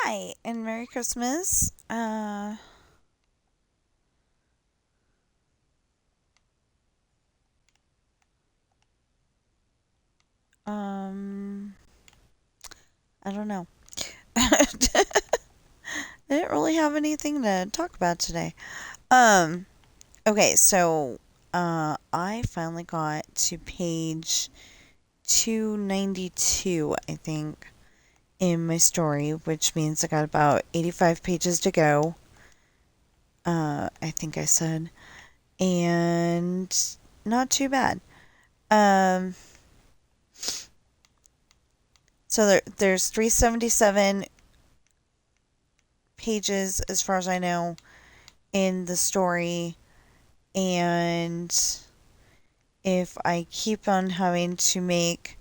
Hi, and Merry Christmas. Um, I don't know. I didn't really have anything to talk about today. Um, okay, so, I finally got to page 292, I think, in my story, which means I got about 85 pages to go. I think I said. And not too bad. Um, so there's 377 pages, as far as I know, in the story, and if I keep on having to make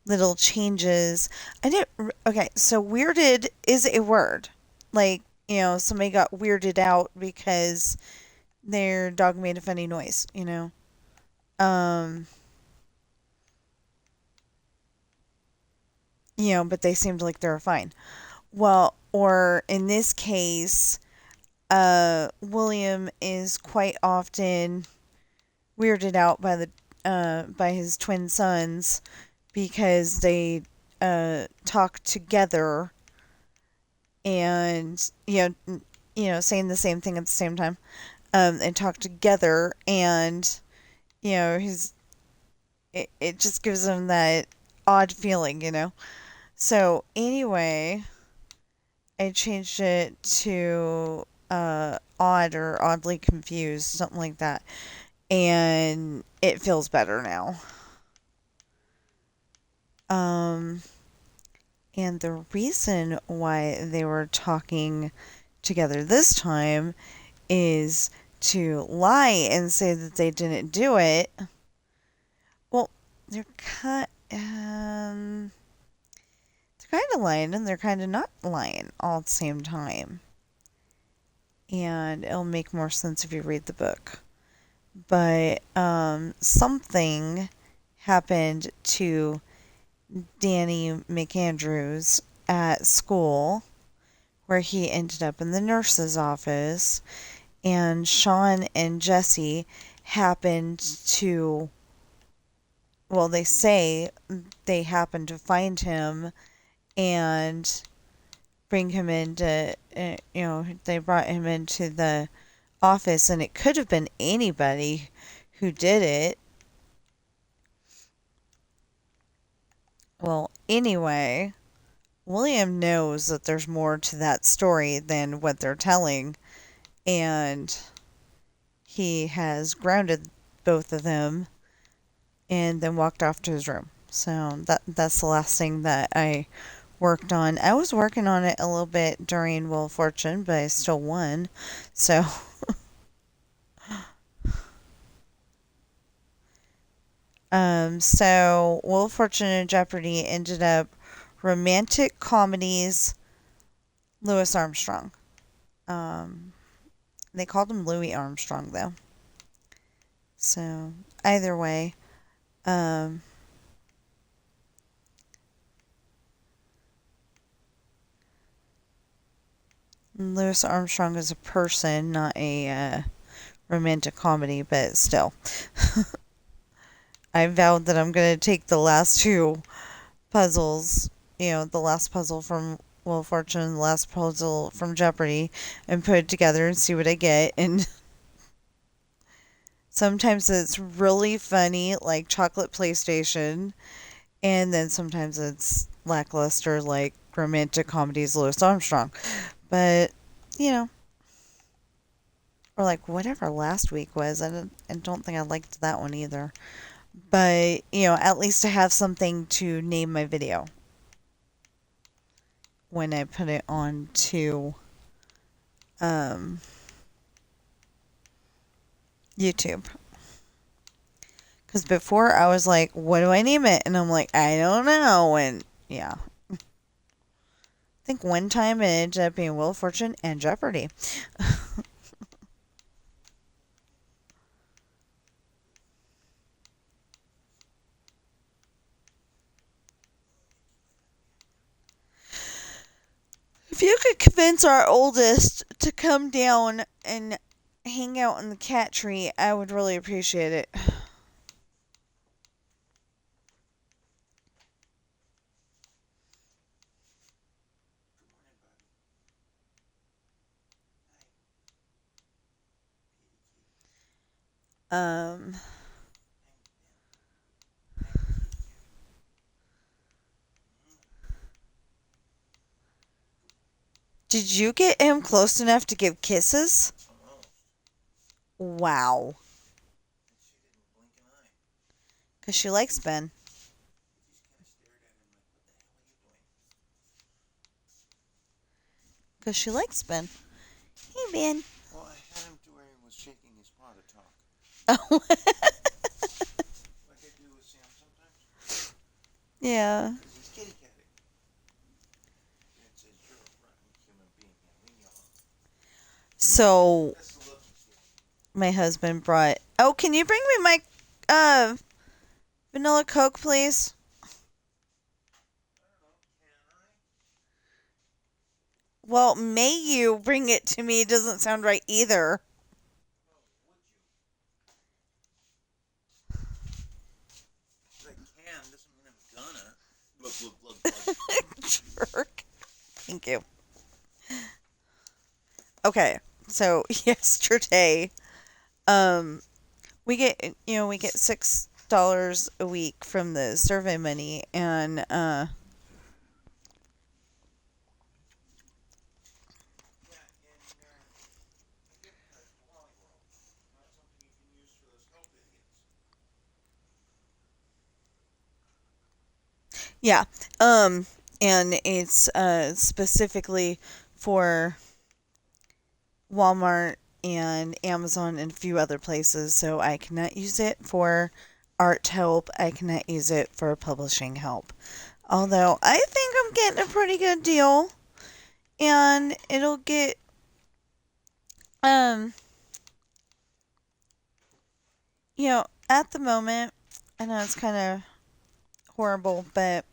little changes, I didn't. Okay, so weirded is a word. Like, somebody got weirded out because their dog made a funny noise. Um, but they seemed like they were fine. Well, or in this case, William is quite often weirded out by his twin sons because they talk together and saying the same thing at the same time, and talk together, and he's it just gives him that odd feeling. So anyway, I changed it to odd or oddly confused, something like that, and it feels better now. Um, and the reason why they were talking together this time is to lie and say that they didn't do it. Well, they're they're kind of lying and they're kind of not lying all at the same time. And it'll make more sense if you read the book. But something happened to Danny McAndrews at school where he ended up in the nurse's office, and Sean and Jesse happened to, well, they say they happened to find him and bring him into, they brought him into the office, and it could have been anybody who did it. Well, anyway, William knows that there's more to that story than what they're telling, and he has grounded both of them and then walked off to his room. So that's the last thing that I worked on. I was working on it a little bit during Wheel of Fortune, but I still won. So so Wheel of Fortune and Jeopardy ended up romantic comedies Louis Armstrong. Um they called him Louis Armstrong though. So either way, um Louis Armstrong is a person, not a romantic comedy, but still. I vowed that I'm going to take the last two puzzles, the last puzzle from Wheel of Fortune, the last puzzle from Jeopardy, and put it together and see what I get. And sometimes it's really funny, like Chocolate PlayStation, and then sometimes it's lackluster, like romantic comedies, Louis Armstrong. But, you know, or like whatever last week was. I don't think I liked that one either. But, at least I have something to name my video when I put it on to um, YouTube. Because before I was like, what do I name it? And I'm like, I don't know. And yeah. I think one time it ended up being Wheel of Fortune and Jeopardy. If you could convince our oldest to come down and hang out in the cat tree, I would really appreciate it. Um, did you get him close enough to give kisses? Wow. Because she likes Ben. Because she likes Ben. Hey, Ben. Well, I had him to where he was shaking his paw to talk. Oh. Like I do with Sam sometimes. Yeah. He's kitty catting. It says you're a rotten human being. Yeah, leave me alone. So, That's the look he's giving. my husband brought... Oh, can you bring me my vanilla Coke, please? I don't know. Can I? Well, may you bring it to me doesn't sound right either. Oh, would you? I can doesn't mean I'm gonna. Look. Jerk. Thank you. Okay, so yesterday, we get $6 a week from the survey money, and Yeah, and a gift card to Wally World. Not something you can use for those help idiots. yeah, and it's specifically for Walmart and Amazon and a few other places, so I cannot use it for art help. I cannot use it for publishing help. Although I think I'm getting a pretty good deal, and it'll get um at the moment, I know it's kind of horrible, but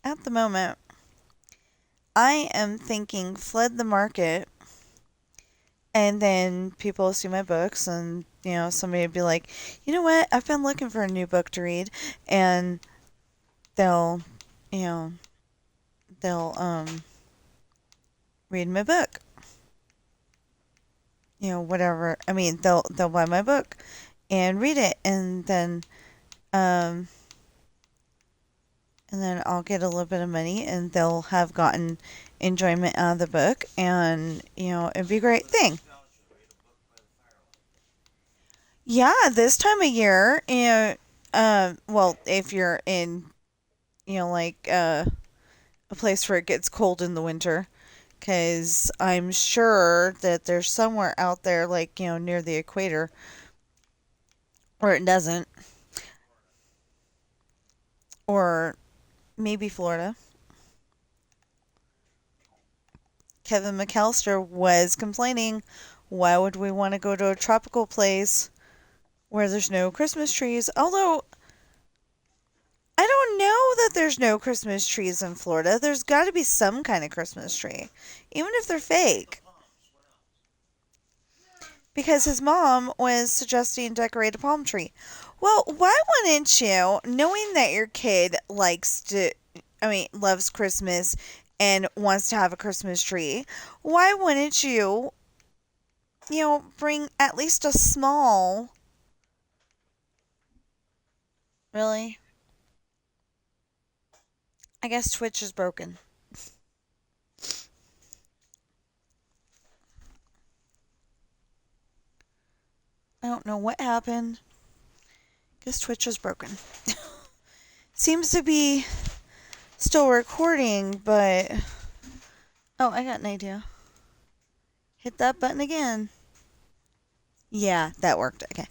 at the moment I am thinking flood the market, and then people will see my books, and somebody would be like, you know what, I've been looking for a new book to read, and they'll you know they'll read my book, whatever. I mean, they'll buy my book and read it, um and then I'll get a little bit of money, and they'll have gotten enjoyment out of the book, and it'd be a great thing. Yeah, this time of year, well, if you're in, like a place where it gets cold in the winter, because I'm sure that there's somewhere out there, like, near the equator, where it doesn't, or maybe Florida. Kevin McAllister was complaining, why would we want to go to a tropical place where there's no Christmas trees? Although, I don't know that there's no Christmas trees in Florida. There's got to be some kind of Christmas tree, even if they're fake. Because his mom was suggesting decorate a palm tree. Well, why wouldn't you, knowing that your kid loves Christmas and wants to have a Christmas tree, why wouldn't you, bring at least a small. Really? I guess Twitch is broken. I don't know what happened. Guess Twitch is broken. Seems to be still recording, but... Oh, I got an idea. Hit that button again. Yeah, that worked. Okay.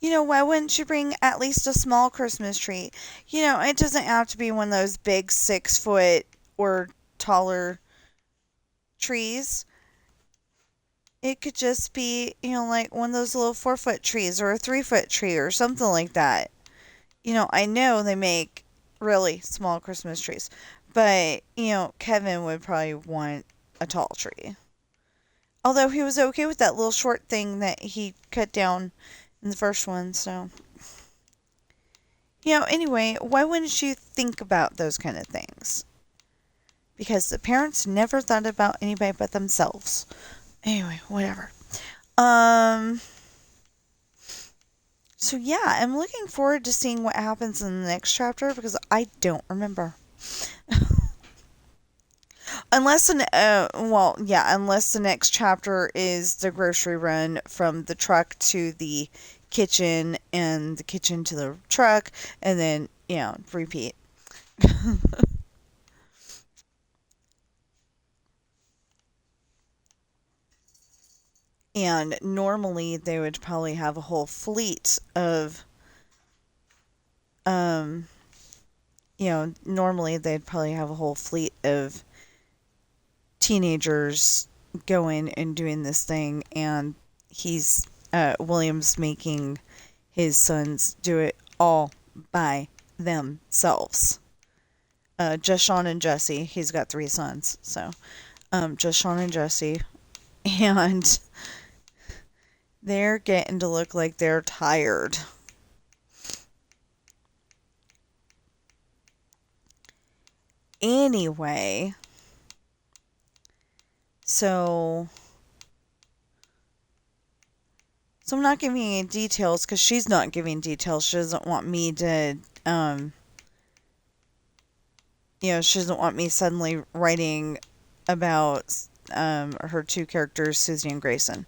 Why wouldn't you bring at least a small Christmas tree? It doesn't have to be one of those big 6-foot or taller trees. It could just be, like one of those little 4-foot trees or a 3-foot tree or something like that. I know they make really small Christmas trees, But, Kevin would probably want a tall tree. Although he was okay with that little short thing that he cut down in the first one, so. Anyway, why wouldn't you think about those kind of things? Because the parents never thought about anybody but themselves. Anyway, whatever. Um, so yeah, I'm looking forward to seeing what happens in the next chapter because I don't remember. Unless the next chapter is the grocery run from the truck to the kitchen and the kitchen to the truck and then, repeat. And normally they would probably have a whole fleet of, um, normally they'd probably have a whole fleet of teenagers going and doing this thing, and William's making his sons do it all by themselves. Just Sean and Jesse. He's got 3 sons, so just Sean and Jesse, and they're getting to look like they're tired. Anyway, so I'm not giving any details because she's not giving details. She doesn't want me to, she doesn't want me suddenly writing about her 2 characters, Susie and Grayson.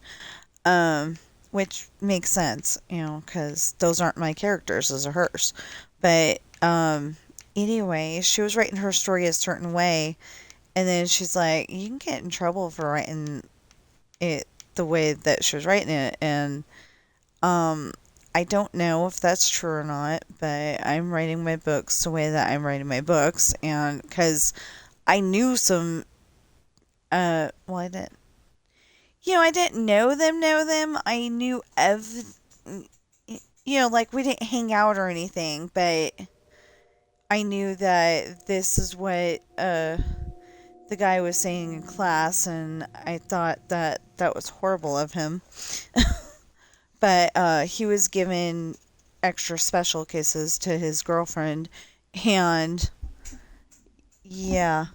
Um, which makes sense, because those aren't my characters, those are hers. But anyway, she was writing her story a certain way, and then she's like, "You can get in trouble for writing it the way that she was writing it," and um, I don't know if that's true or not, but I'm writing my books the way that I'm writing my books, and because I knew some, well, I didn't know them. I knew like we didn't hang out or anything, but I knew that this is what the guy was saying in class, and I thought that that was horrible of him. But he was giving extra special kisses to his girlfriend, and yeah,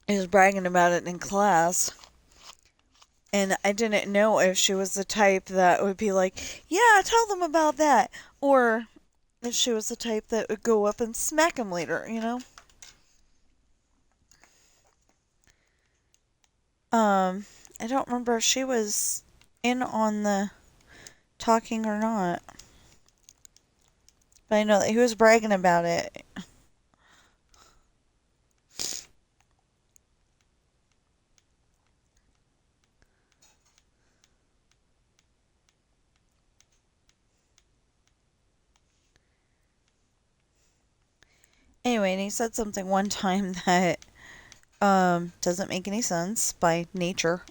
he was bragging about it in class. And I didn't know if she was the type that would be like, "Yeah, tell them about that," or if she was the type that would go up and smack him later. Um, I don't remember if she was in on the talking or not, but I know that he was bragging about it. Anyway, and he said something one time that doesn't make any sense by nature.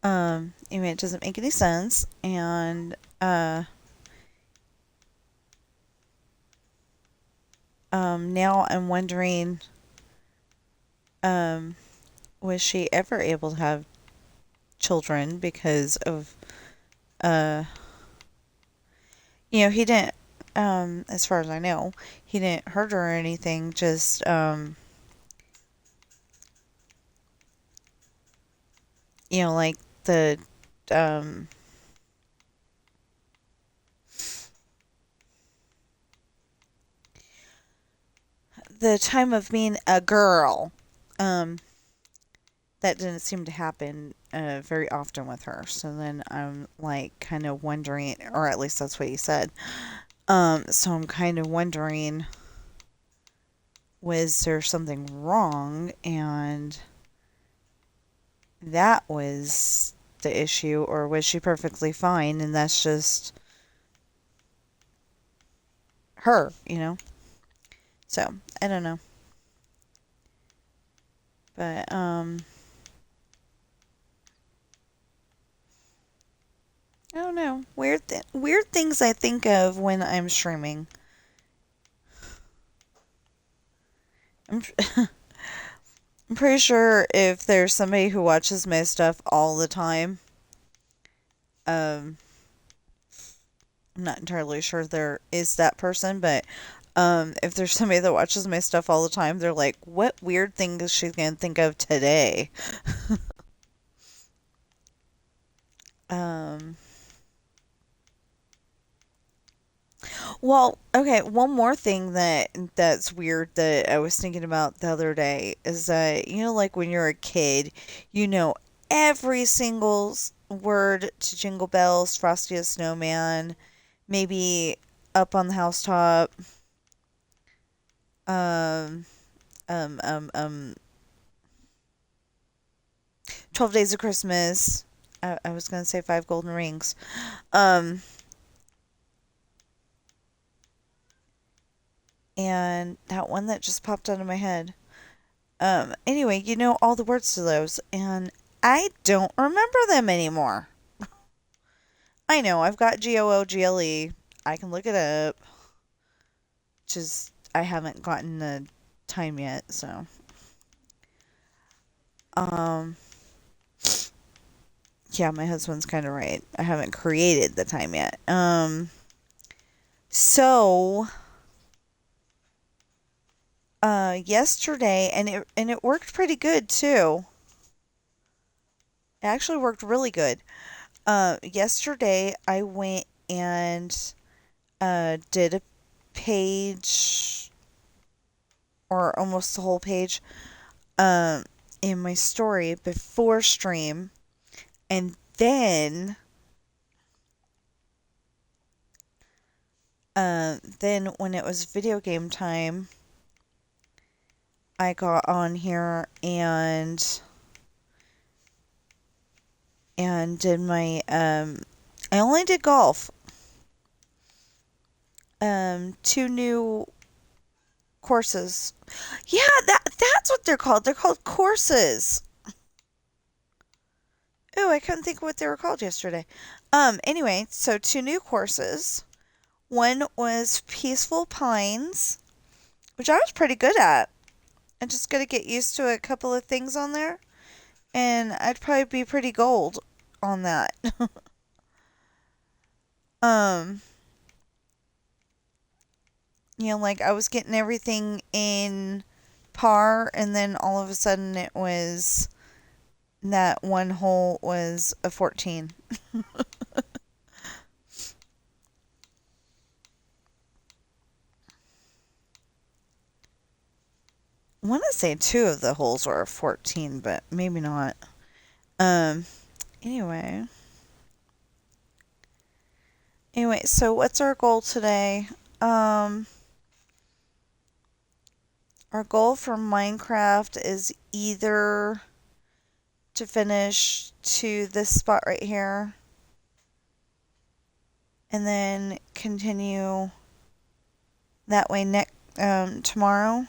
Anyway, it doesn't make any sense, and now I'm wondering, um, was she ever able to have children because of, uh, he didn't, as far as I know, he didn't hurt her or anything, just, like um, the time of being a girl, um, that didn't seem to happen very often with her. So then I'm like kind of wondering, or at least that's what he said. So I'm kind of wondering, was there something wrong? And that was the issue, or was she perfectly fine and that's just her? So I don't know. But I don't know. Weird things I think of when I'm streaming. I'm, I'm pretty sure if there's somebody who watches my stuff all the time, um, I'm not entirely sure there is that person, but if there's somebody that watches my stuff all the time, they're like, "What weird thing is she gonna think of today?" Um, well, okay, one more thing that's weird that I was thinking about the other day is that like when you're a kid, you know every single word to Jingle Bells, Frosty the Snowman, maybe Up on the Housetop, um, 12 Days of Christmas. I was gonna say Five Golden Rings. Um, and that one that just popped out of my head. Anyway, you know all the words to those, and I don't remember them anymore. I know I've got GOOGLE. I can look it up. Just I haven't gotten the time yet, so. Um, yeah, my husband's kind of right. I haven't created the time yet. So yesterday, and it worked pretty good too. It actually worked really good. Yesterday I went and did a page or almost the whole page um in my story before stream, and then when it was video game time, I got on here and did my I only did golf. Two new courses. Yeah, that's what they're called. They're called courses. Oh, I couldn't think of what they were called yesterday. Anyway, so two new courses. One was Peaceful Pines, which I was pretty good at. I'm just gonna get used to a couple of things on there, and I'd probably be pretty gold on that. um, like I was getting everything in par, and then all of a sudden it was that one hole was a 14. I want to say two of the holes were a 14, but maybe not. Um, anyway. Anyway, so what's our goal today? Um, our goal for Minecraft is either to finish to this spot right here and then continue that way next tomorrow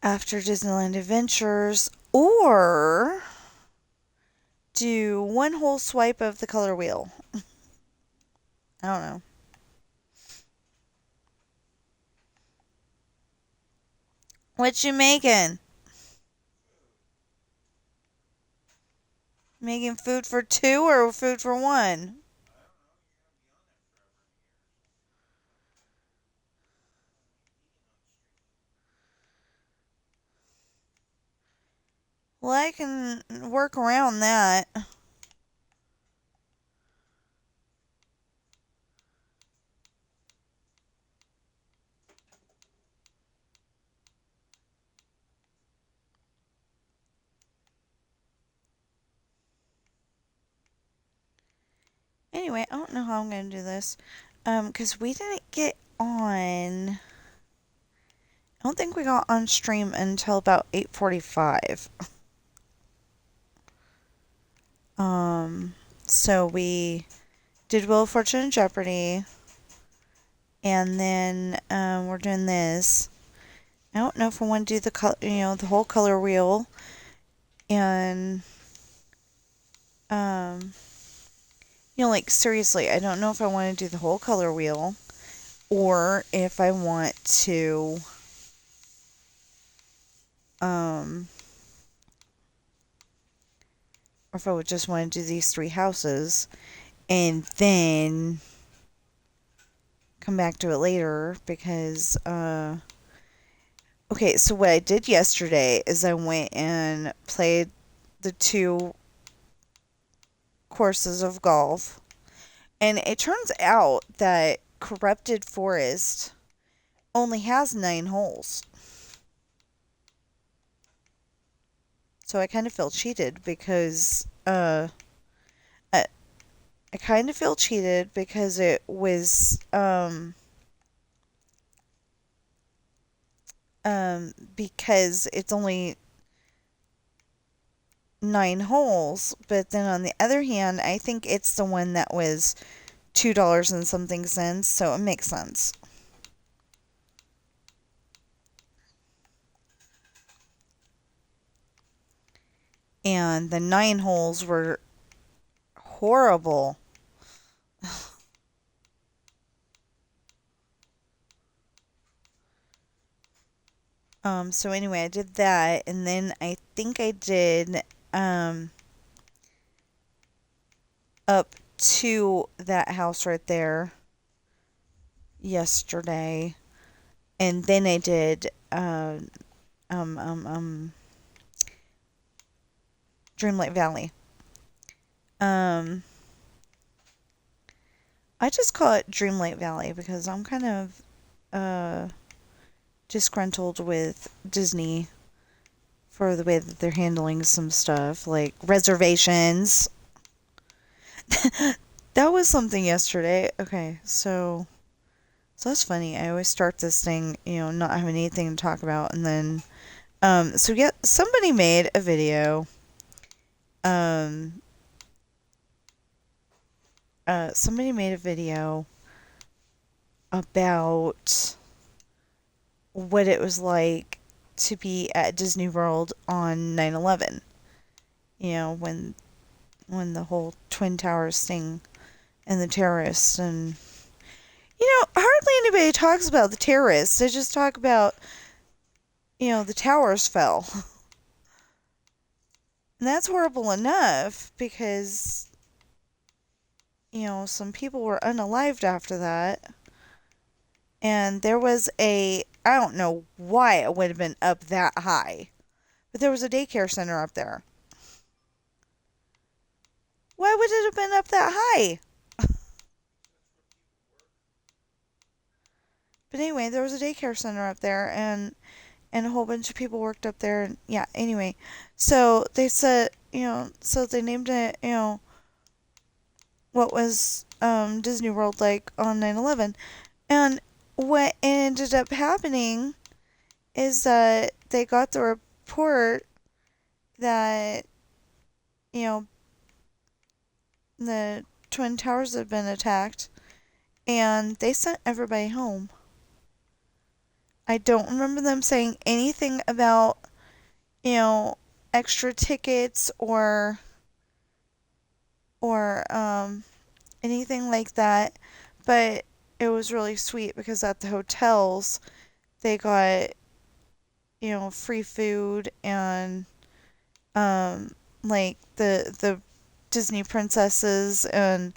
after Disneyland Adventures, or do one whole swipe of the color wheel. I don't know. What you making? Making food for two or food for one? I don't know. You're gonna be on that forever and a year, so you're gonna be eating on the stream. Well, I can work around that. Anyway, I don't know how I'm going to do this. Because we didn't get on. I don't think we got on stream until about 8:45. Um, so we did Wheel of Fortune and Jeopardy, and then we're doing this. I don't know if I want to do the the whole color wheel, and Um, like seriously, I don't know if I want to do the whole color wheel or if I want to, um, or if I would just want to do these three houses and then come back to it later because, okay, so what I did yesterday is I went and played the two courses of golf, and it turns out that Corrupted Forest only has 9 holes. So I kind of feel cheated because I, I kind of feel cheated because it was because it's only 9 holes, but then on the other hand, I think it's the one that was $2 and something cents, so it makes sense. And the 9 holes were horrible. So anyway, I did that, and then I think I did um up to that house right there yesterday, and then I did um um um Dreamlight Valley. Um, I just call it Dreamlight Valley because I'm kind of uh disgruntled with Disney for the way that they're handling some stuff like reservations. That was something yesterday. Okay, so that's funny. I always start this thing, not having anything to talk about, and then so yeah, somebody made a video. Um, somebody made a video about what it was like to be at Disney World on 9/11. When the whole Twin Towers thing and the terrorists and hardly anybody talks about the terrorists. They just talk about the towers fell. And that's horrible enough because some people were unalived after that. And there was I don't know why it would have been up that high, but there was a daycare center up there. Why would it have been up that high? But anyway, there was a daycare center up there, and a whole bunch of people worked up there. And yeah, anyway, so they said, so they named it, what was Disney World like on 9/11. And what ended up happening is that they got the report that, you know, the Twin Towers had been attacked, and they sent everybody home. I don't remember them saying anything about, you know, extra tickets or anything like that, but it was really sweet because at the hotels they got, free food and like the Disney princesses and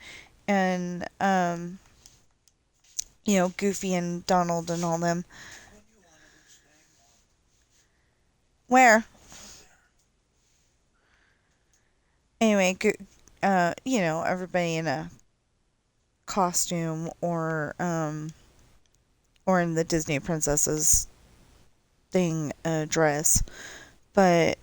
Goofy and Donald and all them. When you want to do staying more Where up there. anyway, everybody in a costume or in the Disney princesses thing dress. But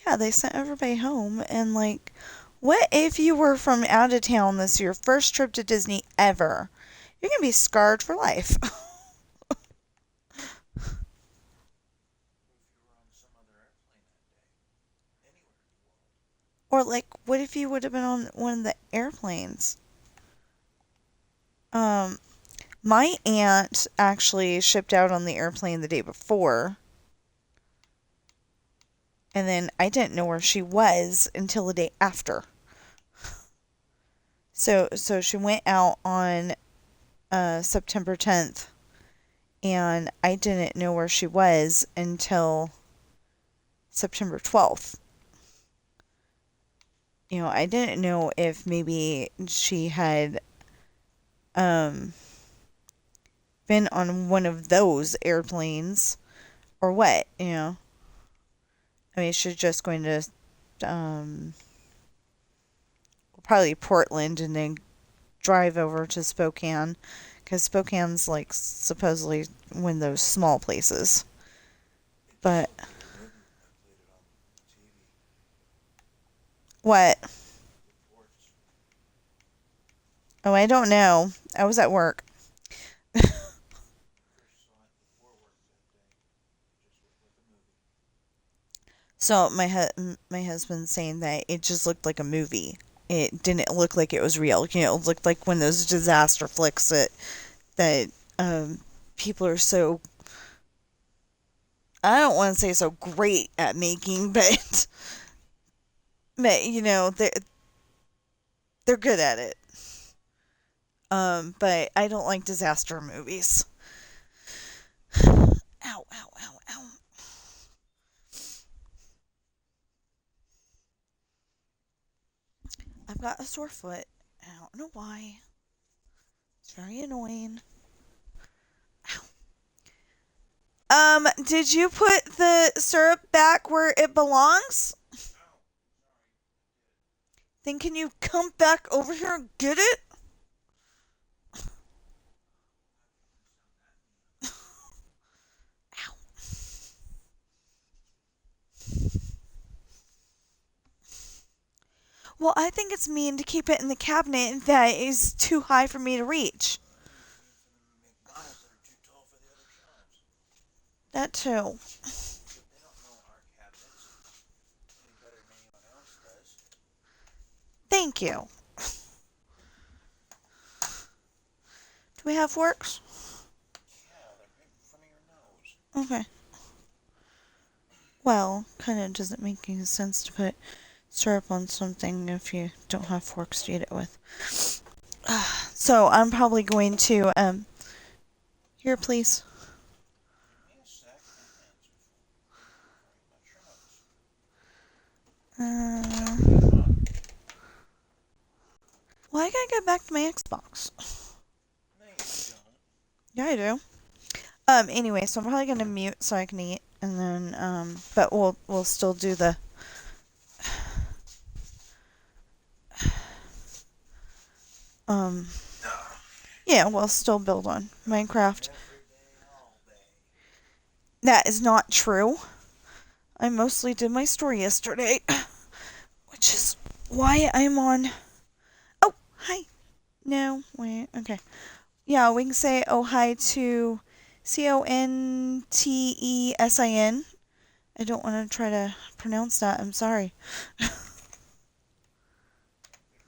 yeah, they sent everybody home and like what if you were from out of town, this is your first trip to Disney ever? You're gonna be scarred for life. What if you were on some other airplane that day? Anywhere in the world. Or like what if you would have been on one of the airplanes? Um my aunt actually shipped out on the airplane the day before, and then I didn't know where she was until the day after. So she went out on September 10th, and I didn't know where she was until September 12th. I didn't know if maybe she had um, been on one of those airplanes or what. I mean, she's just going to um, probably Portland and then drive over to Spokane because Spokane's like supposedly one of those small places. It just But looked like a movie when I played it on TV. what? The ports. Oh, I don't know. I was at work. When I first saw it before work that day, it just looked like a movie. So my husband's saying that it just looked like a movie. It didn't look like it was real. It looked like one of those disaster flicks that um, people are so, I don't want to say so great at making, but they're good at it. But I don't like disaster movies. Ow, ow, ow, ow. I've got a sore foot. I don't know why. It's very annoying. Did you put the syrup back where it belongs? Oh, sorry, I did. Then can you come back over here and get it? That doesn't sound that mean of you. Ow. Well, I think it's mean to keep it in the cabinet that is too high for me to reach. I think it's mean for the McDonald's that are too tall for the other shelves. That too. But they don't know our cabinets any better than anyone else does. Thank you. Do we have forks? Yeah, they're right in front of your nose. Okay. Well, kind of doesn't make any sense to put syrup on something if you don't have forks to eat it with. So I'm probably going to here, please. Give me a sec. My hands are full. Thank you very much. Your nose. Now Uh, give me the mug. well, I gotta get back to my Xbox. No, you don't. Yeah, I do. Anyway, so I'm probably gonna mute so I can eat, and then but we'll still do the um, Nah. yeah, we'll still build on Minecraft. Every day, all day. That is not true. I mostly did my story yesterday, which is why I'm on. Oh, hi. No, wait. Okay. Yeah, we can say oh hi to Contesin. I don't want to try to pronounce that. I'm sorry. We can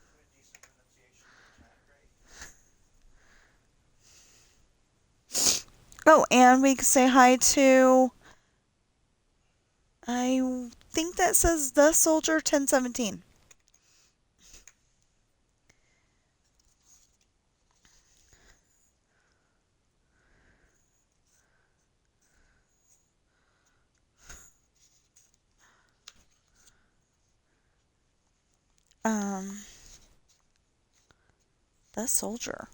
put a decent pronunciation in the chat, right? Oh, and we can say hi to. I think that says the soldier 1017. Um, the soldier.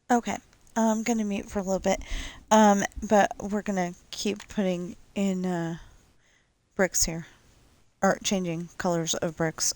Okay. I'm gonna mute for a little bit. But we're gonna keep putting in bricks here, or changing colors of bricks.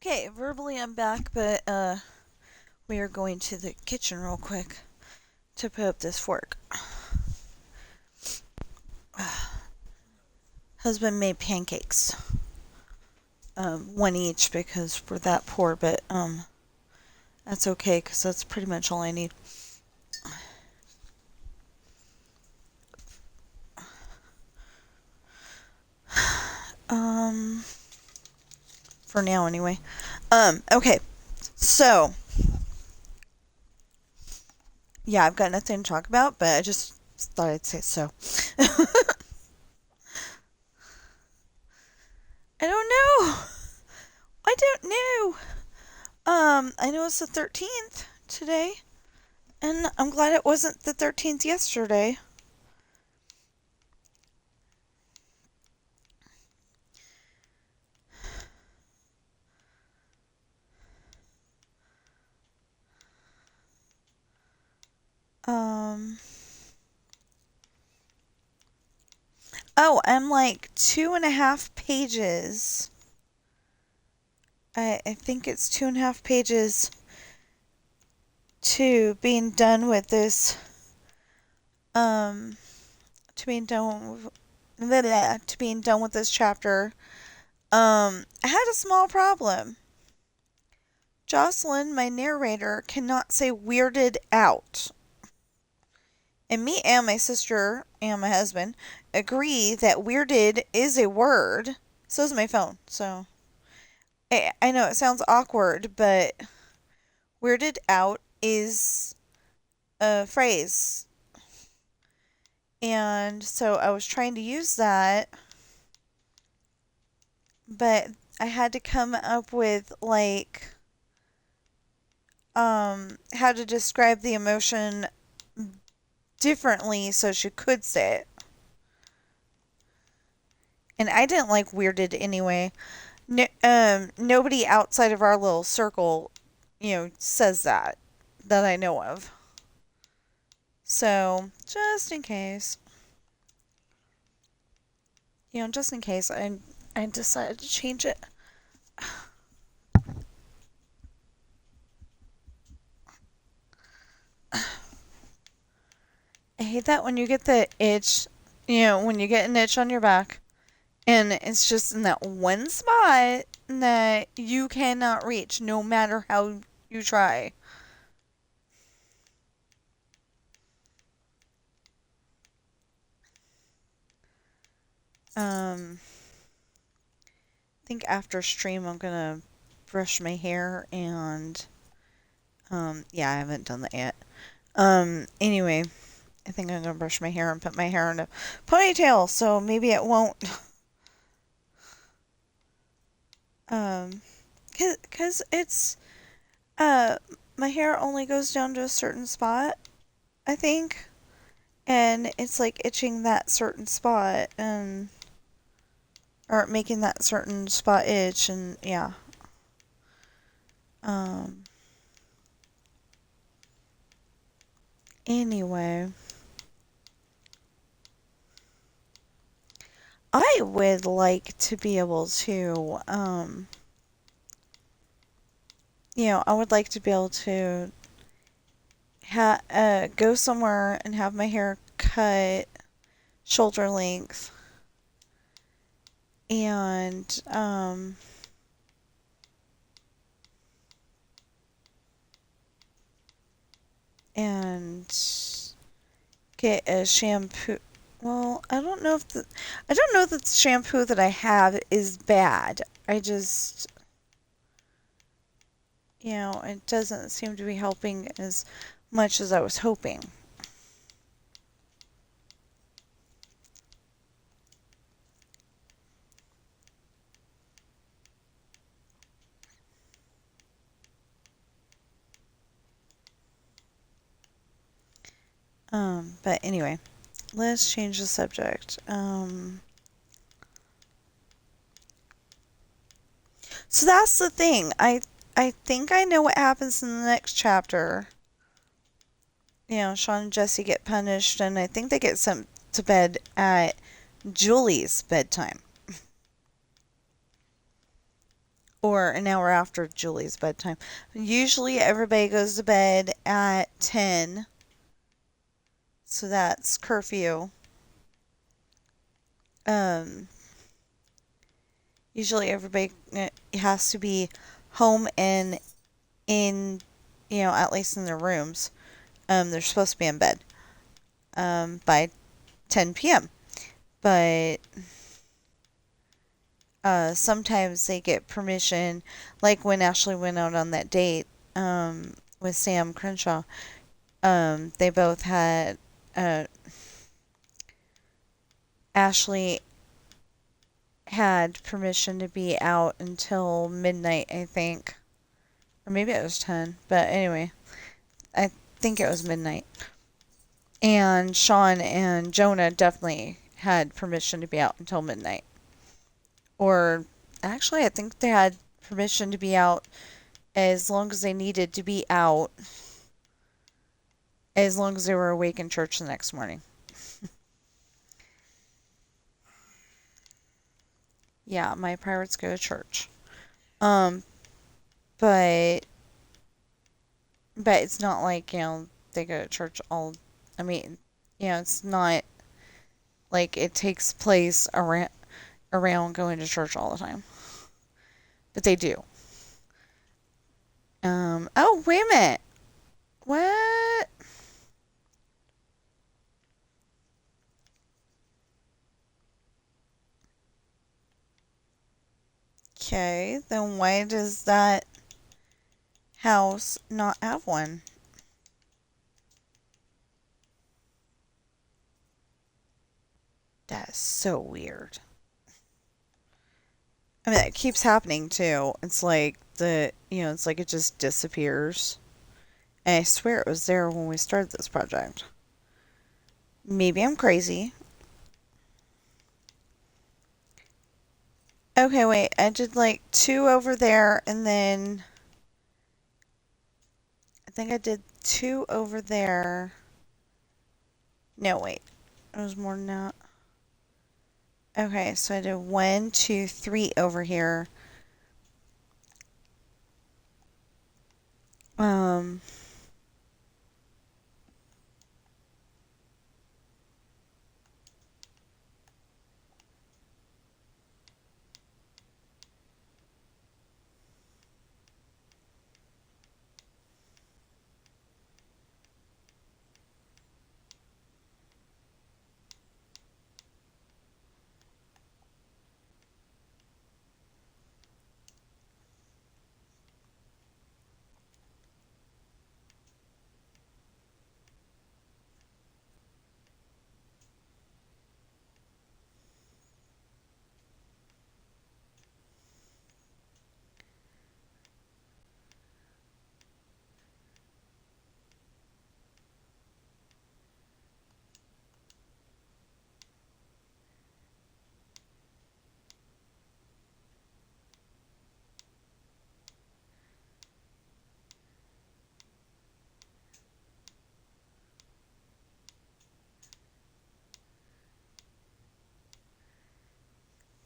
Okay, verbally I'm back, but we are going to the kitchen real quick to put up this fork. Husband made pancakes. One each because we're that poor, but that's okay because that's pretty much all I need. Um, for now anyway. Okay. So, yeah, I've got nothing to talk about, but I just thought I'd say so. I don't know. I don't know. I know it's the 13th today, and I'm glad it wasn't the 13th yesterday. Um, oh, I'm like 2.5 pages. I think it's 2.5 pages to being done with this. Um, to being done to being done with this chapter. I had a small problem. Jocelyn, my narrator, cannot say weirded out. And me and my sister and my husband agree that weirded is a word. So is my phone. So I know it sounds awkward, but weirded out is a phrase. And so I was trying to use that, but I had to come up with like how to describe the emotion differently so she could say it. And I didn't like weirded anyway. No, nobody outside of our little circle, says that I know of. So just in case, just in case, I decided to change it. I hate that when you get the itch, when you get an itch on your back, and it's just in that one spot that you cannot reach, no matter how you try. I think after stream I'm gonna brush my hair and yeah, I haven't done that yet. Anyway, I think I'm gonna brush my hair and put my hair in a ponytail, so maybe it won't. Um, cause it's uh my hair only goes down to a certain spot, I think, and it's like itching that certain spot and or making that certain spot itch, and yeah. Um. Anyway, I would like to be able to I would like to be able to go somewhere and have my hair cut shoulder length and and get a shampoo. Well, I don't know that the shampoo that I have is bad. I just it doesn't seem to be helping as much as I was hoping. But anyway, let's change the subject. So that's the thing. I think I know what happens in the next chapter. Sean and Jesse get punished, and I think they get sent to bed at Julie's bedtime. or an hour after Julie's bedtime. Usually everybody goes to bed at 10, so that's curfew. Um, Usually everybody has to be home and in, at least in their rooms. They're supposed to be in bed by 10 p.m. But sometimes they get permission, like when Ashley went out on that date with Sam Crenshaw. They both had uh, Ashley had permission to be out until midnight, I think, or maybe it was 10. But anyway, I think it was midnight. And Sean and Jonah definitely had permission to be out until midnight. Or actually, I think they had permission to be out as long as they needed to be out, as long as they were awake in church the next morning. Yeah, my pirates go to church. Um, but it's not like, they go to church all. I mean, it's not like it takes place around going to church all the time. But they do. Oh, wait a minute. What? Okay, then why does that house not have one? That is so weird. I mean, that keeps happening too. It's like it's like it just disappears. And I swear it was there when we started this project. Maybe I'm crazy. Okay, wait. I did like two over there, and then I think I did two over there. No, wait. It was more than that. Okay, so I did one, two, three over here. Um,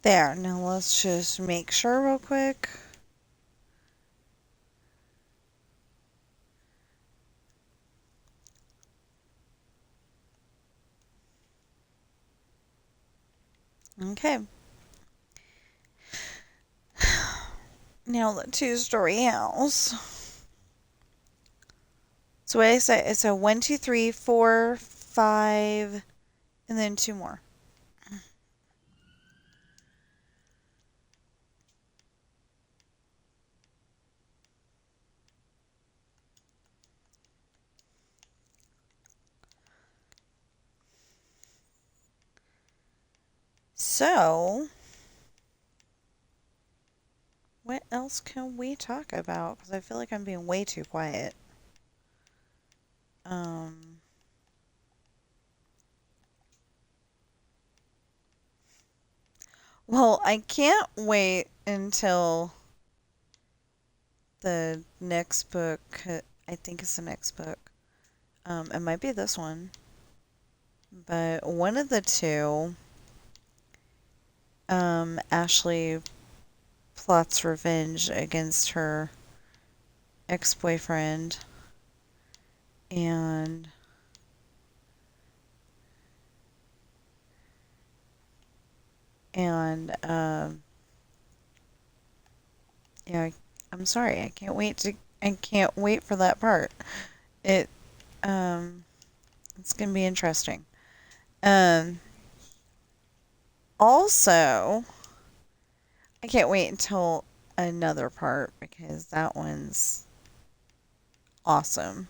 there. Now let's just make sure real quick. Okay. Now the two-story house. So what I said, it's a 1, 2, 3, 4, 5, and then two more. So, what else can we talk about? Because I feel like I'm being way too quiet. Um, well, I can't wait until the next book. I think it's the next book. It might be this one, but one of the two, Ashley plots revenge against her ex-boyfriend, and and yeah, I'm sorry, I can't wait for that part. It um it's gonna be interesting. Um Also, I can't wait until another part because that one's awesome.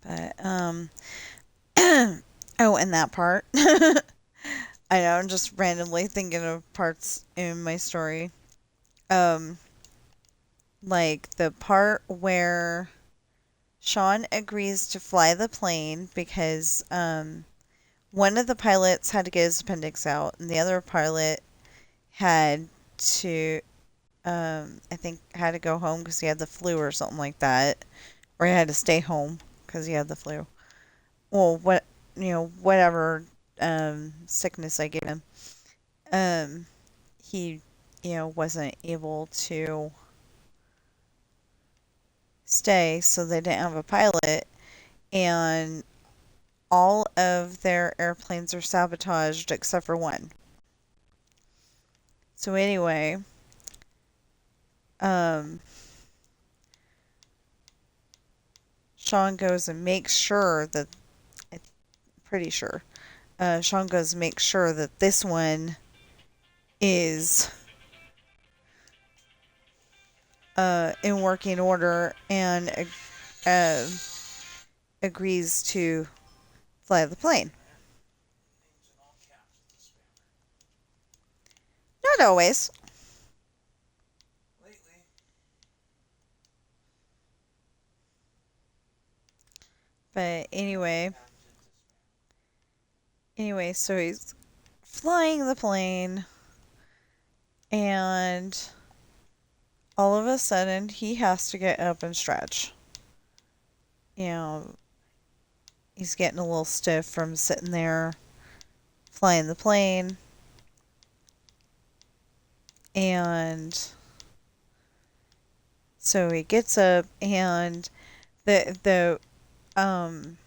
But oh, and that part. I know, I'm just randomly thinking of parts in my story. Um, like the part where Sean agrees to fly the plane because one of the pilots had to get his appendix out, and the other pilot had to, I think, had to go home because he had the flu or something like that, or he had to stay home because he had the flu. Well, whatever sickness I gave him. Um, he, wasn't able to stay, so they didn't have a pilot, and all of their airplanes are sabotaged except for one. So anyway, um, Sean goes and makes sure that, I'm pretty sure, Sean goes and makes sure that this one is in working order and uh, agrees to fly the plane. Names in all caps to the spammer. Not always, Lately, but never anyway, tapped into spam. so he's flying the plane, and all of a sudden he has to get up and stretch. You know, he's getting a little stiff from sitting there flying the plane, and so he gets up, and the um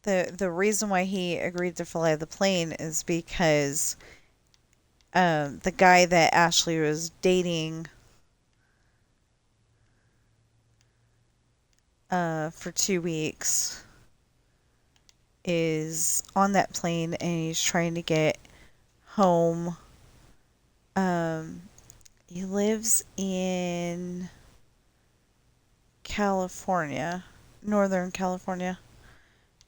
the reason why he agreed to fly the plane is because the guy that Ashley was dating for 2 weeks is on that plane, and he's trying to get home. Um, he lives in California, Northern California.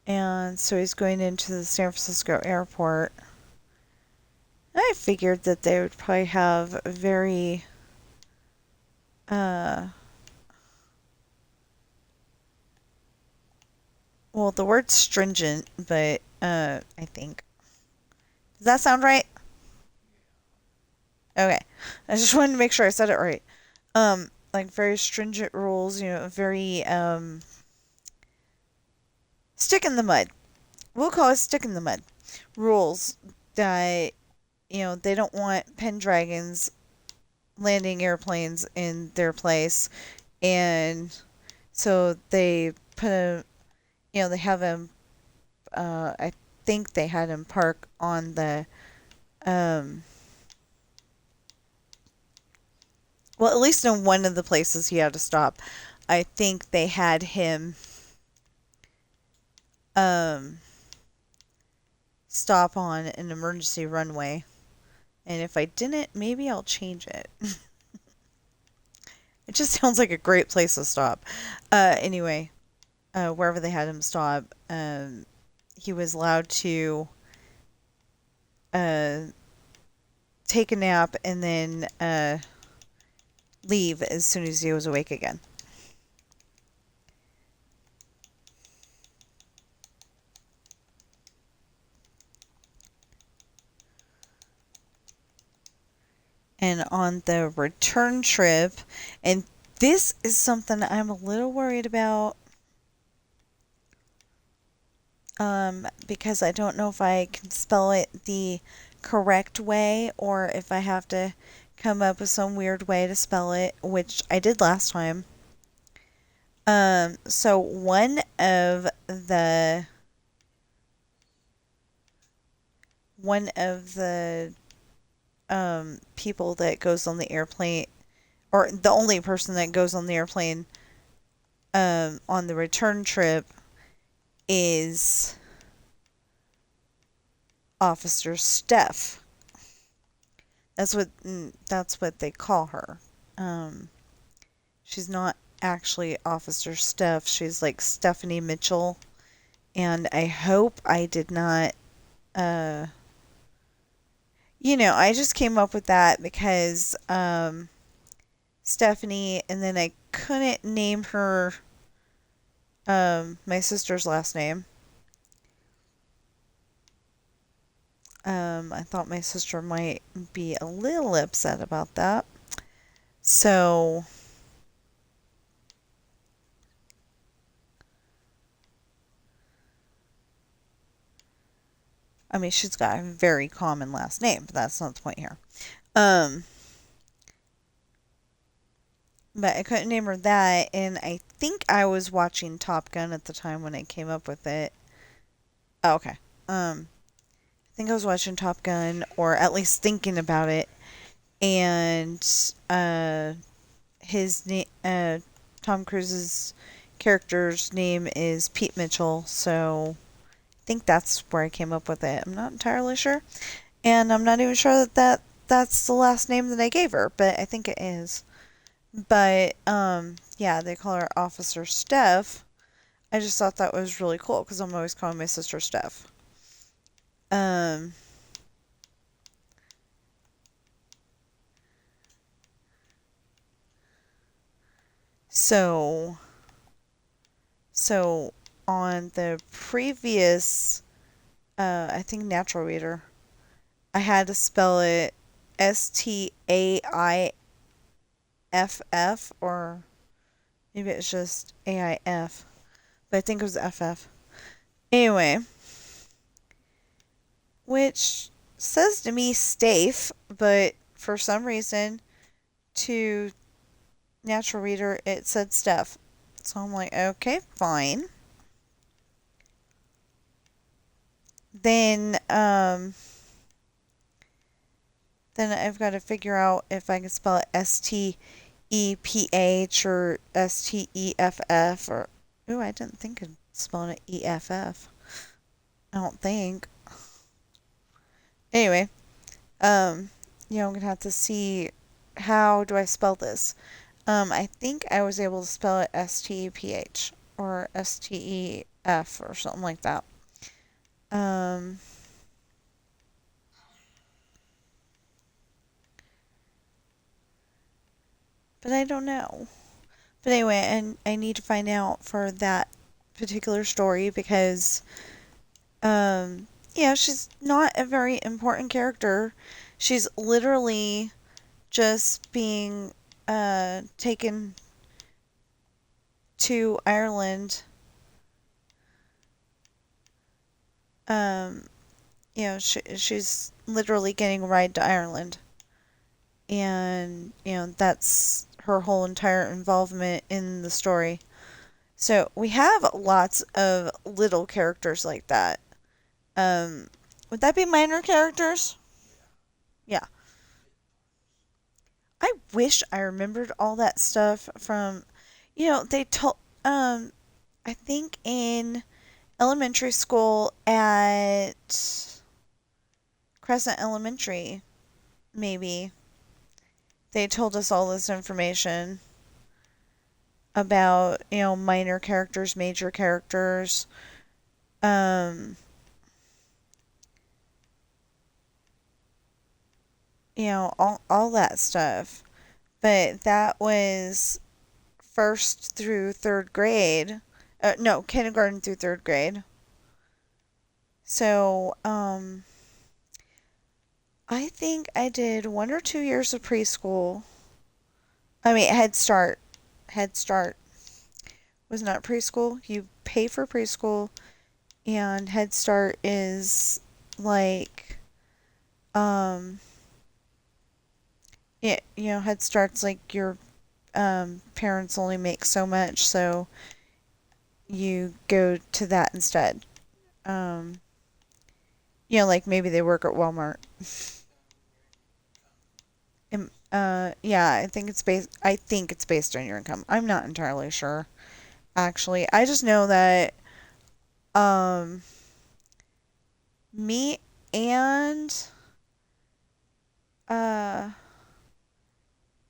And so he's going into the San Francisco airport. I figured that they would probably have a very, uh, well, the word's stringent, but, I think. Does that sound right? Okay. I just wanted to make sure I said it right. Like very stringent rules, very, stick in the mud. We'll call it stick in the mud. Rules that, they don't want Pendragons landing airplanes in their place. And so they put him, they have him, I think they had him park on the, um, well, at least in one of the places he had to stop. I think they had him, um, stop on an emergency runway. And if I didn't, maybe I'll change it. It just sounds like a great place to stop. Anyway, wherever they had him stop, he was allowed to uh, take a nap and then leave as soon as he was awake again. And on the return trip, and this is something I'm a little worried about. because I don't know if I can spell it the correct way or if I have to come up with some weird way to spell it, which I did last time. So one of the people that goes on the airplane, or the only person that goes on the airplane on the return trip, is Officer Steph. That's what they call her. Um, she's not actually Officer Steph. She's like Stephanie Mitchell, and I hope I did not. Uh, I just came up with that because Stephanie, and then I couldn't name her my sister's last name. I thought my sister might be a little upset about that. So, I mean, she's got a very common last name, but that's not the point here. Um, but I couldn't name her that, and I think I was watching Top Gun at the time when I came up with it. Oh, okay. I think I was watching Top Gun, or at least thinking about it, and his name, Tom Cruise's character's name is Pete Mitchell, so I think that's where I came up with it. I'm not entirely sure, and I'm not even sure that's the last name that I gave her, but I think it is. But yeah, they call her Officer Steph. I just thought that was really cool because I'm always calling my sister Steph. Um, so so on the previous, I think natural reader, I had to spell it Staiff, or maybe it's just AIF, but I think it was FF. Anyway, which says to me Staiff, but for some reason to natural reader it said Steph. So I'm like, okay, fine. Then I've got to figure out if I can spell it STEPH or STEFF, or ooh, I didn't think of spelling it EFF. I don't think. Anyway, um, I'm gonna have to see how do I spell this. I think I was able to spell it STEPH or STEF or something like that. Um, but I don't know. But anyway, and I need to find out for that particular story because, she's not a very important character. She's literally just being taken to Ireland. Um, she's literally getting a ride to Ireland, and that's her whole entire involvement in the story. So we have lots of little characters like that. Um, would that be minor characters? Yeah. I wish I remembered all that stuff from, they told, I think in elementary school at Crescent Elementary, maybe, they told us all this information about, minor characters, major characters, um, all that stuff. But that was first through third grade. No, kindergarten through third grade. So, I think I did 1 or 2 years of preschool. I mean, Head Start. Head Start was not preschool. You pay for preschool, And Head Start is like, um, Head Start's like your parents only make so much, so you go to that instead. Um, like maybe they work at Walmart. Yeah, I think it's based on your income. I'm not entirely sure, actually. I just know that um, me and uh,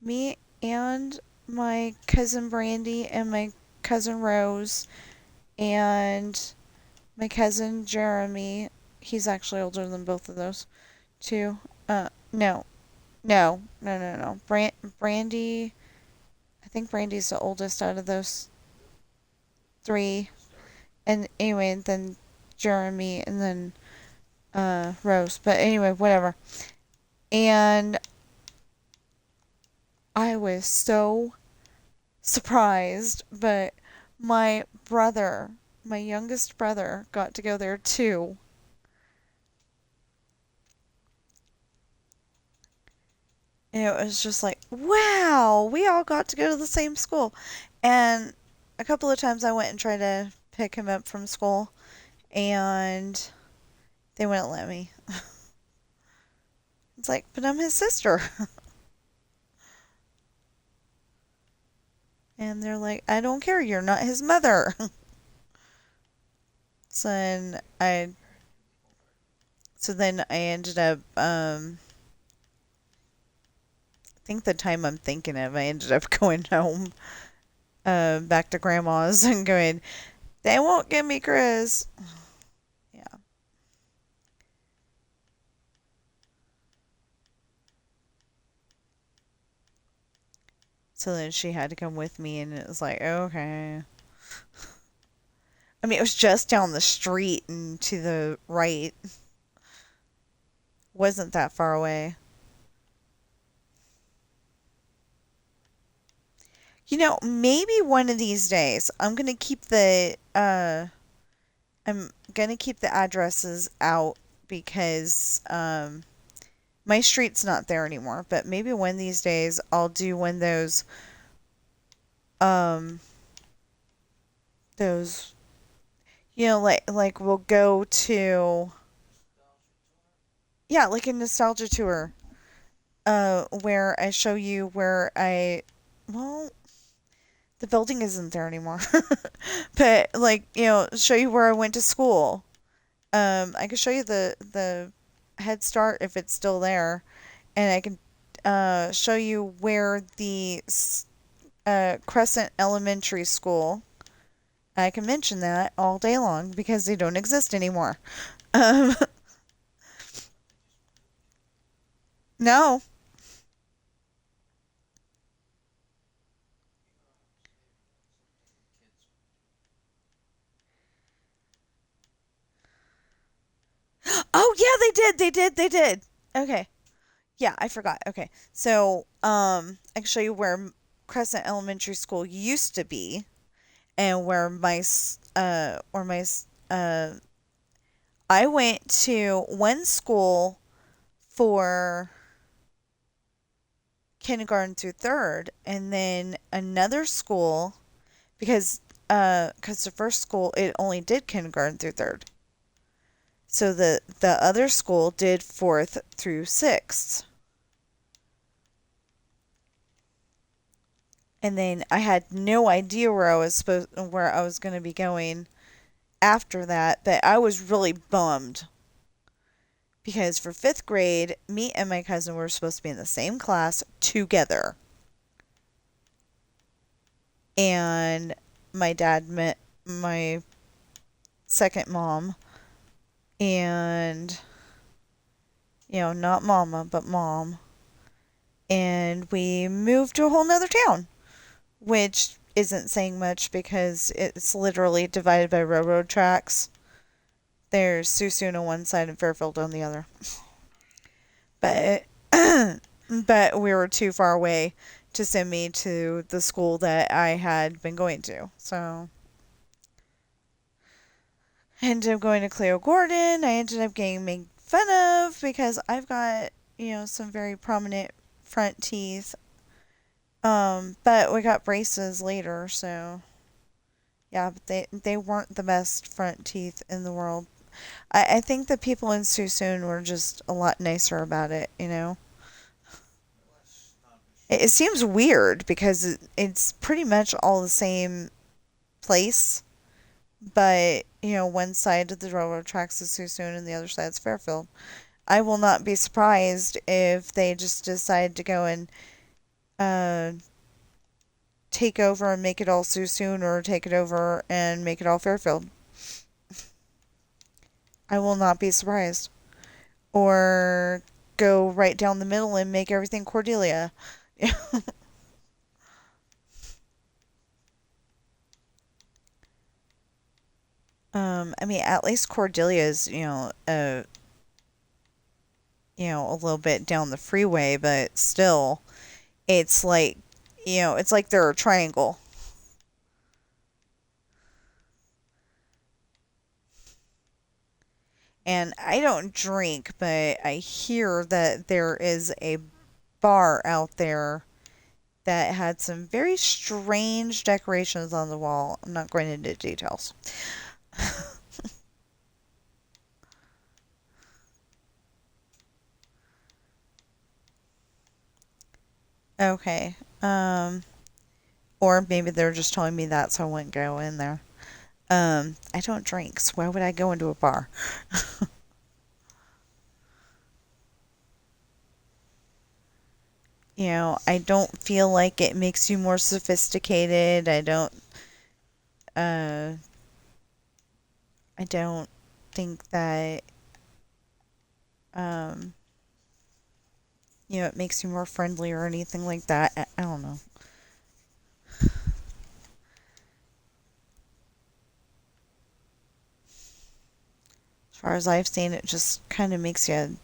me and my cousin Brandy and my cousin Rose and my cousin Jeremy. He's actually older than both of those two. No, no. Brandy. I think Brandy's the oldest out of those three. And anyway, then Jeremy, and then Rose. But anyway, whatever. And I was so surprised, but my brother, my youngest brother, got to go there too. And it was just like, wow, we all got to go to the same school. And a couple of times I went and tried to pick him up from school, and they wouldn't let me. It's like, but I'm his sister. And they're like, I don't care, you're not his mother. So then I ended up I think the time I'm thinking of, I ended up going home back to grandma's and going, they won't give me Chris. Yeah. So then she had to come with me, and it was like, okay. I mean, it was just down the street and to the right. Wasn't that far away. Maybe one of these days I'm gonna keep the addresses out because my street's not there anymore. But maybe one of these days I'll do one of um those like we'll go to, yeah, like a nostalgia tour where I show you where I, well, the building isn't there anymore. But like, show you where I went to school. I can show you the Head Start if it's still there, and I can show you where the Crescent Elementary School. I can mention that all day long because they don't exist anymore. Um, no. Oh yeah, they did. Okay. Yeah, I forgot. Okay. So, I can show you where Crescent Elementary School used to be, and where I went to one school for kindergarten through third, and then another school because the first school it only did kindergarten through third. So the other school did fourth through sixth. And then I had no idea where I was going to be going after that, but I was really bummed because for 5th grade, me and my cousin were supposed to be in the same class together. And my dad met my second mom, and not mama, but mom, and we moved to a whole nother town, which isn't saying much because it's literally divided by railroad tracks. There's Susoon on one side and Fairfield on the other. But but we were too far away to send me to the school that I had been going to. So I ended up going to Cleo Gordon. I ended up getting made fun of because I've got, some very prominent front teeth. But we got braces later, so yeah, but they weren't the best front teeth in the world. I think the people in Susoon were just a lot nicer about it. Less It snobbish. seems weird because it's pretty much all the same place, but one side of the railroad tracks is Susoon and the other side is Fairfield. I will not be surprised if they just decide to go and uh, take over and make it all Susoon, or take it over and make it all Fairfield. I will not be surprised. Or go right down the middle and make everything Cordelia. I mean, at least Cordelia's, a little bit down the freeway, but still, it's like, it's like they're a triangle. And I don't drink, but I hear that there is a bar out there that had some very strange decorations on the wall. I'm not going into details. Okay. Or maybe they're just telling me that so I wouldn't go in there. I don't drink, so why would I go into a bar? I don't feel like it makes you more sophisticated. Uh, I don't think that, um, it makes you more friendly or anything like that. I don't know. As far as I've seen, it just kind of makes you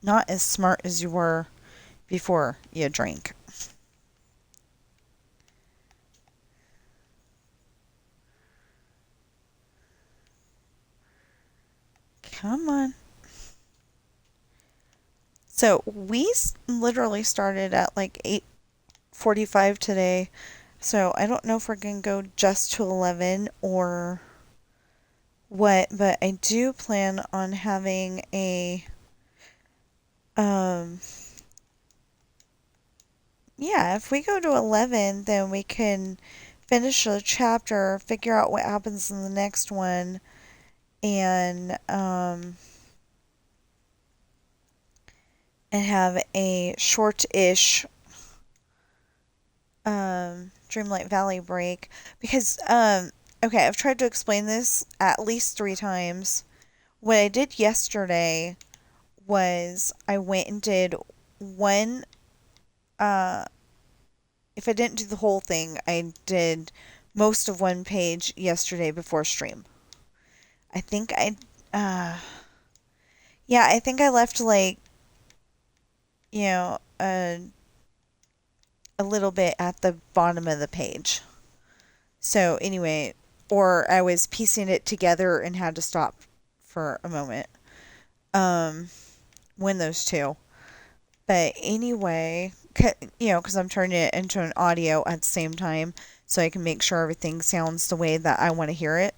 not as smart as you were before you drank. Come on. So we literally started at like 8:45 today. So I don't know if we're gonna go just to 11 or what, but I do plan on having um yeah, if we go to 11, then we can finish a chapter, figure out what happens in the next one, and have a short-ish Dreamlight Valley break because okay, I've tried to explain this at least 3 times. What I did yesterday was I went and did one uh if I didn't do the whole thing, I did most of one page yesterday before stream. I think uh yeah, I think I left like, you know, a little bit at the bottom of the page. So anyway, or I was piecing it together and had to stop for a moment. Um, when those two. But anyway, because I'm turning it into an audio at the same time, so I can make sure everything sounds the way that I want to hear it.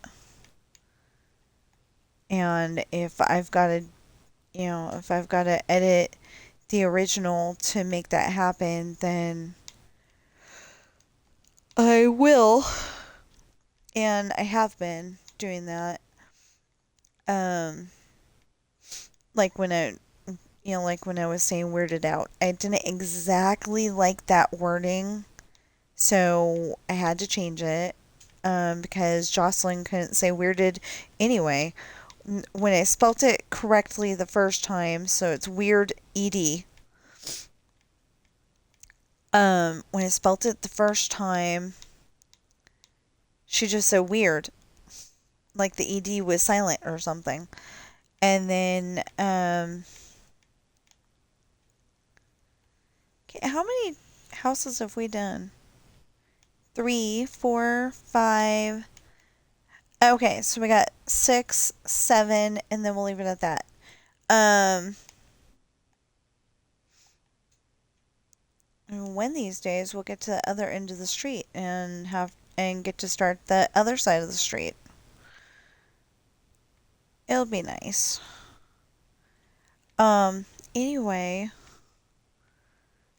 And if I've got to edit the original to make that happen, then I will. And I have been doing that. Um, like when I like when I was saying weirded out. I didn't exactly like that wording, so I had to change it because Jocelyn couldn't say weirded anyway. When I spelt it correctly the first time, so it's weird ed. When I spelt it the first time, she just said weird, like the ed was silent or something. And then, okay, how many houses have we done? Three, four, five. Okay, so we got 6, 7, and then we'll leave it at that. Um, when these days we'll get to the other end of the street and get to start the other side of the street. It'll be nice. Um, anyway,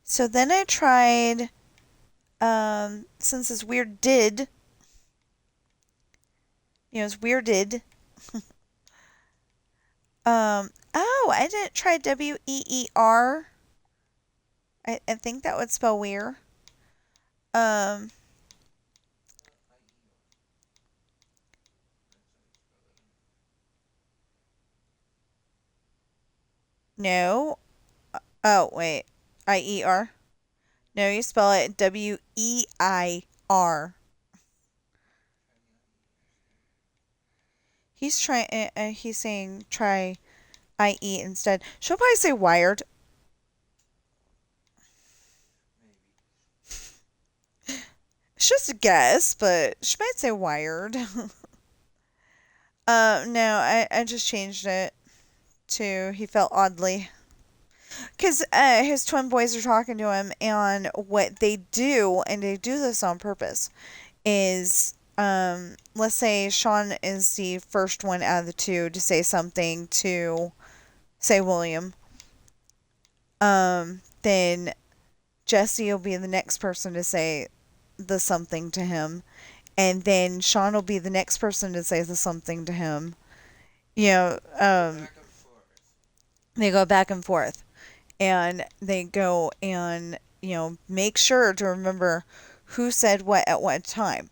so then I tried, since it's it's weirded. Oh, I didn't try Weer. I think that would spell weir. Um, no. Oh, wait. Ier. No, you spell it Weir. He's saying try IE instead. She'll probably say wired. It's just a guess, but she might say wired. No, I just changed it to he felt oddly. Because his twin boys are talking to him, and what they do, and they do this on purpose, is let's say Sean is the first one out of the two to say something to, say, William. Then Jesse will be the next person to say the something to him, and then Sean will be the next person to say the something to him. You know, Back and forth. they go back and forth, and they go and make sure to remember who said what at what time.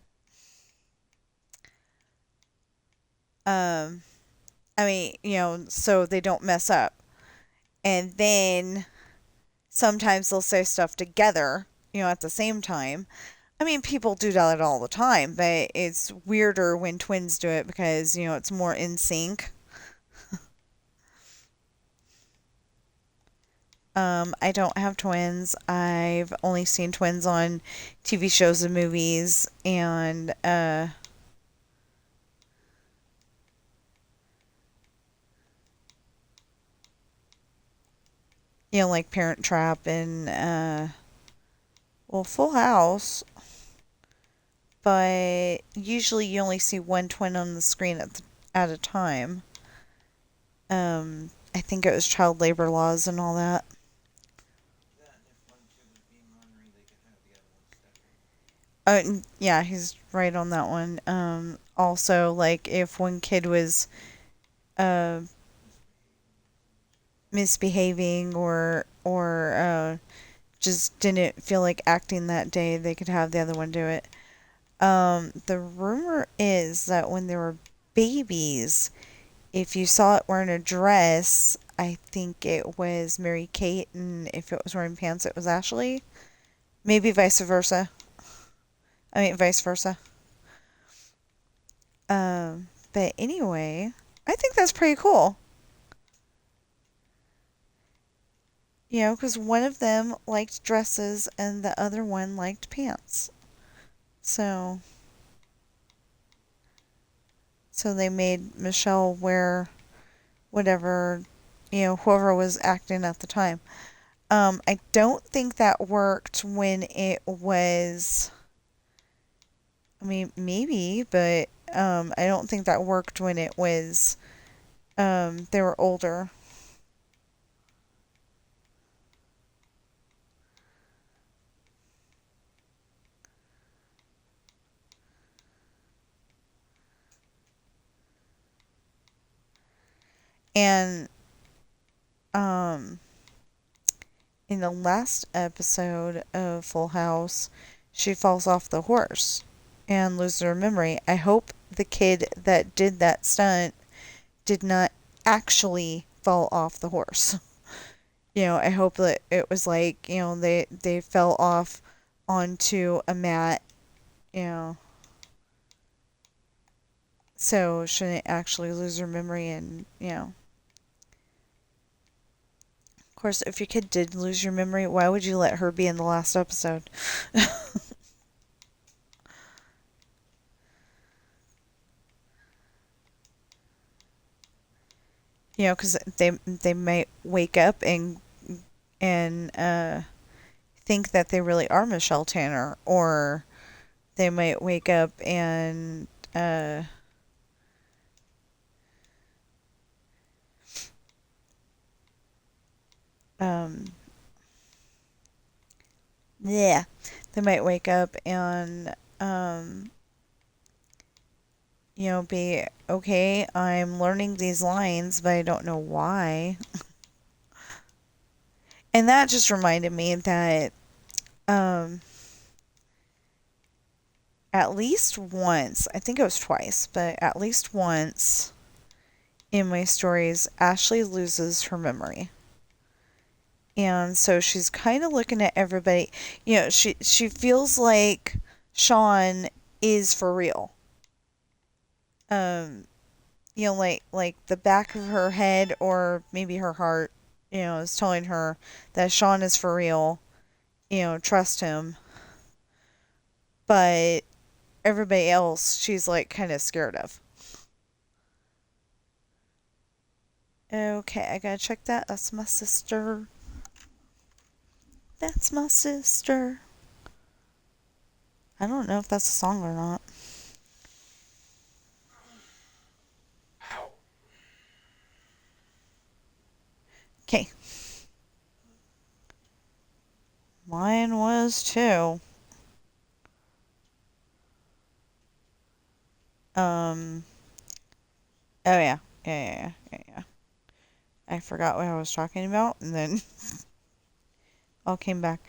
Um, I mean, so they don't mess up. And then sometimes they'll say stuff together, at the same time. I mean, people do that all the time, but it's weirder when twins do it because, it's more in sync. I don't have twins. I've only seen twins on TV shows and movies and, like Parent Trap and, well, Full House. But usually you only see one twin on the screen at a time. I think it was child labor laws and all that. That, and if one kid was being ornery, they could have the other one step in. Yeah, he's right on that one. Also, like if one kid was uh, misbehaving or just didn't feel like acting that day, they could have the other one do it. The rumor is that when they were babies, if you saw it wearing a dress, I think it was Mary Kate, and if it was wearing pants, it was Ashley. Maybe vice versa. I mean, vice versa. But anyway, I think that's pretty cool. Because one of them liked dresses and the other one liked pants. So, so they made Michelle wear whatever, whoever was acting at the time. I don't think that worked when it was. I mean, maybe, but I don't think that worked when it was. They were older. And um, in the last episode of Full House, she falls off the horse and loses her memory. I hope the kid that did that stunt did not actually fall off the horse. I hope that it was like, they fell off onto a mat, you know, so shouldn't actually lose her memory and. Of course, if your kid did lose your memory, why would you let her be in the last episode? Because they might wake up and think that they really are Michelle Tanner, or they might wake up and um, yeah, they might wake up and be okay. I'm learning these lines, but I don't know why. And that just reminded me that um, at least once, I think it was twice, but at least once in my stories, Ashley loses her memory. And so she's kind of looking at everybody. She feels like Sean is for real. Um, like the back of her head or maybe her heart, is telling her that Sean is for real. Trust him. But everybody else, she's like kind of scared of. Okay, I gotta check that. That's my sister. That's my sister. I don't know if that's a song or not. Okay, mine was too. Um. Oh yeah. Yeah. I forgot what I was talking about, and then all came back.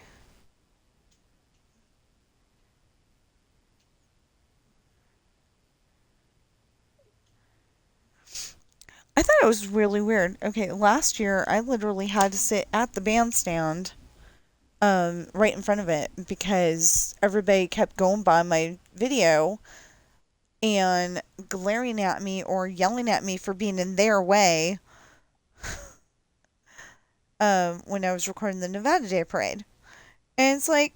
I thought it was really weird. Okay, last year I literally had to sit at the bandstand, right in front of it because everybody kept going by my video and glaring at me or yelling at me for being in their way, when I was recording the Nevada Day Parade. And it's like,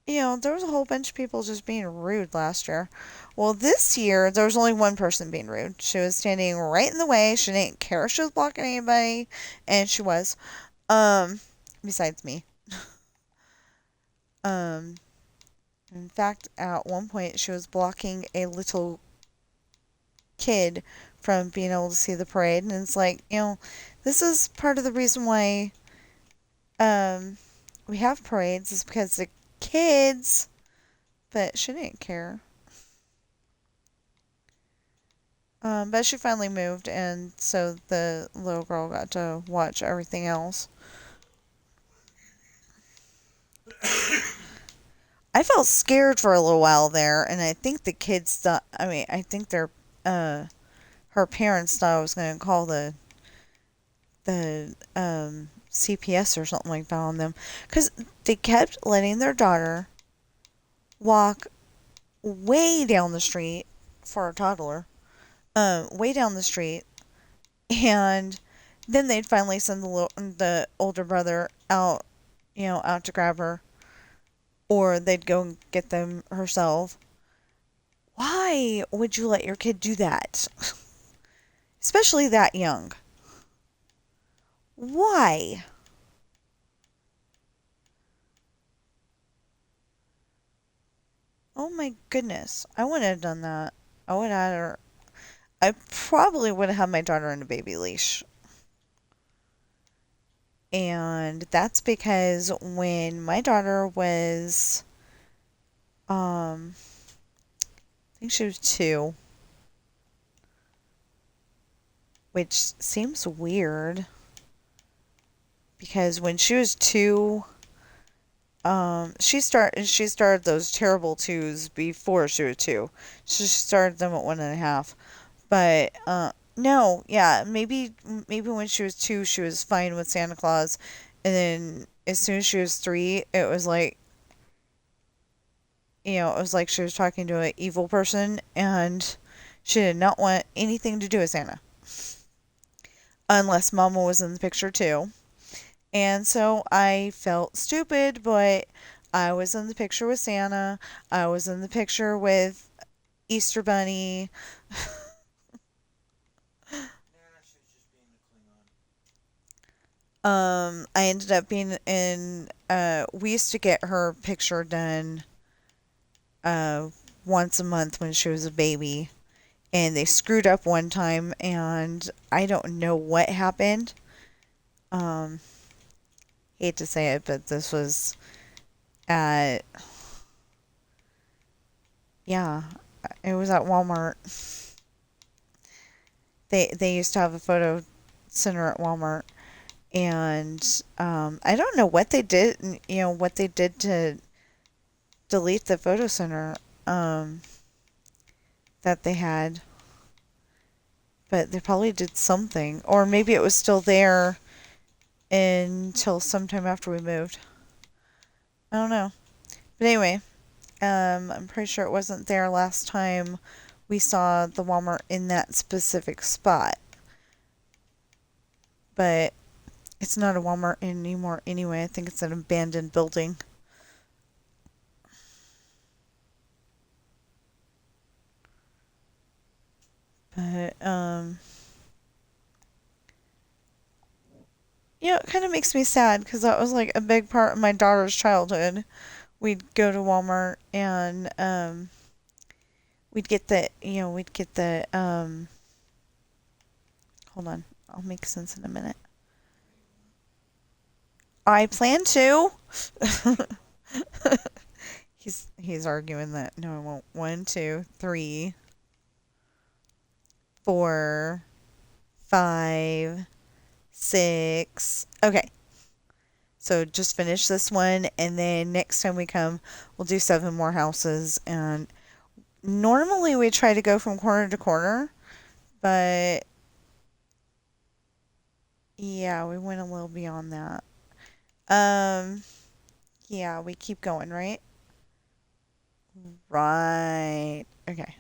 there was a whole bunch of people just being rude last year. Well, this year, there was only one person being rude. She was standing right in the way. She didn't care if she was blocking anybody, and she was. Um, Besides me. Um, in fact, at one point, she was blocking a little kid from being able to see the parade, and it's like, this is part of the reason why um we have parades is because the kids, but she didn't care. But she finally moved, and so the little girl got to watch everything else. I felt scared for a little while there, and I think the kids thought. I mean, I think her parents thought I was going to call the CPS or something like that on them, because they kept letting their daughter walk way down the street for a toddler, way down the street, and then they'd finally send the older brother out, out to grab her, or they'd go and get them herself. Why would you let your kid do that? Especially that young. Why? Oh my goodness. I wouldn't have done that. I would have had her. I probably would have had my daughter in a baby leash. And that's because when my daughter was, I think she was 2, which seems weird because when she was 2, she started those terrible twos before she was 2. She started them at 1.5. But no, yeah, maybe when she was 2, she was fine with Santa Claus, and then as soon as she was 3, it was like she was talking to an evil person, and she did not want anything to do with Santa unless Mama was in the picture too. And so I felt stupid, but I was in the picture with Santa. I was in the picture with Easter Bunny. I ended up being in, we used to get her picture done, uh, once a month when she was a baby. And they screwed up one time, and I don't know what happened. Um, hate to say it, but this was at, yeah, it was at Walmart. They used to have a photo center at Walmart, and I don't know what they did. What they did to delete the photo center, um, that they had, but they probably did something, or maybe it was still there until sometime after we moved. I don't know, but anyway, I'm pretty sure it wasn't there last time we saw the Walmart in that specific spot, but it's not a Walmart anymore anyway. I think it's an abandoned building. But it kind of makes me sad because that was like a big part of my daughter's childhood. We'd go to Walmart and we'd get the hold on, I'll make sense in a minute. I plan to. He's arguing that no, I won't. 1, 2, 3, 4, 5, 6. Okay, so just finish this one, and then next time we come, we'll do 7 more houses. And normally we try to go from corner to corner, but yeah, we went a little beyond that. Um, yeah, we keep going, right? Right. Okay.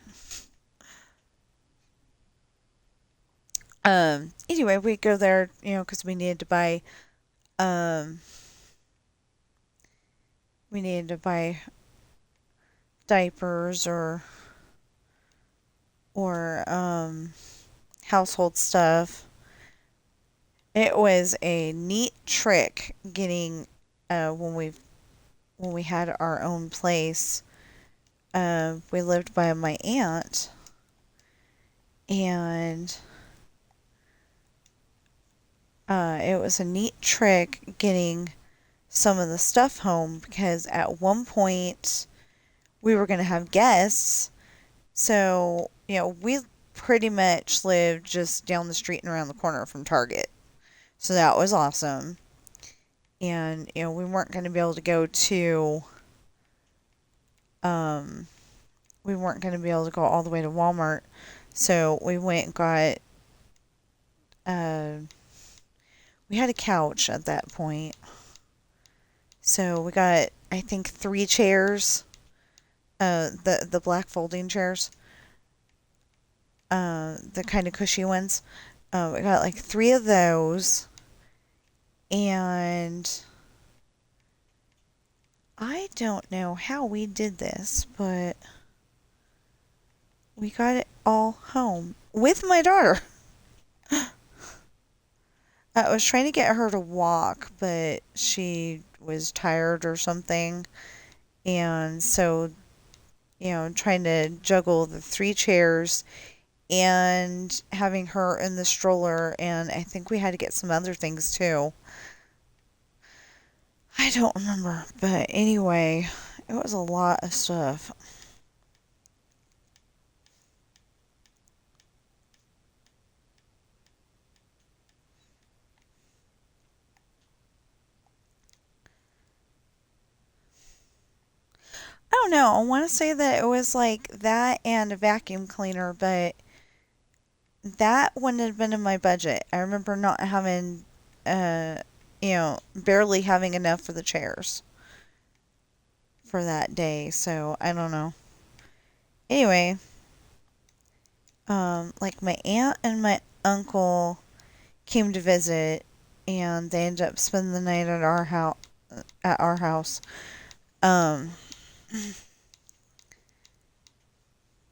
Anyway, we go there, because um, we needed to buy diapers or household stuff. It was a neat trick getting, when we had our own place. We lived by my aunt, and it was a neat trick getting some of the stuff home because at one point we were going to have guests. So, we pretty much lived just down the street and around the corner from Target. So that was awesome. And, we weren't going to be able to go to, um, we weren't going to be able to go all the way to Walmart. So we went and got, uh, we had a couch at that point. So we got, I think, 3 chairs, the black folding chairs, the kind of cushy ones. We got like 3 of those, and I don't know how we did this, but we got it all home with my daughter. I was trying to get her to walk, but she was tired or something. And so, trying to juggle the 3 chairs and having her in the stroller. And I think we had to get some other things too. I don't remember. But anyway, it was a lot of stuff. I don't know. I want to say that it was like that and a vacuum cleaner, but that wouldn't have been in my budget. I remember not having, barely having enough for the chairs for that day. So I don't know. Anyway, like my aunt and my uncle came to visit, and they ended up spending the night at our house. At our house, um,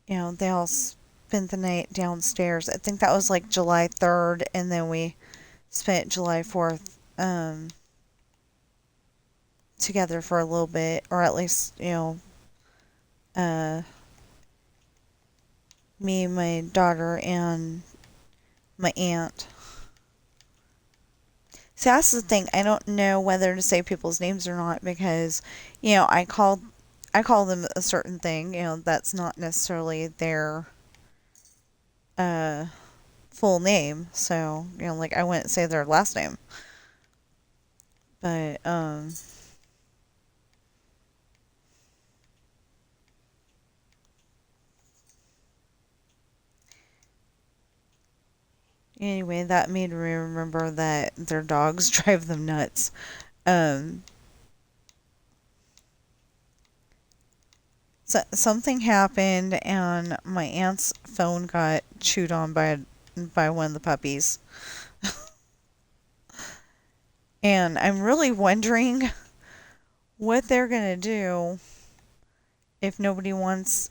they all spent the night downstairs. I think that was like July 3rd, and then we spent July 4th um, together for a little bit, or at least, uh, me, my daughter, and my aunt. See, that's the thing. I don't know whether to say people's names or not because, I call them a certain thing. That's not necessarily their uh, full name. So, like I wouldn't say their last name. But anyway, that made me remember that their dogs drive them nuts. Um, something happened, and my aunt's phone got chewed on by one of the puppies, and I'm really wondering what they're gonna do if nobody wants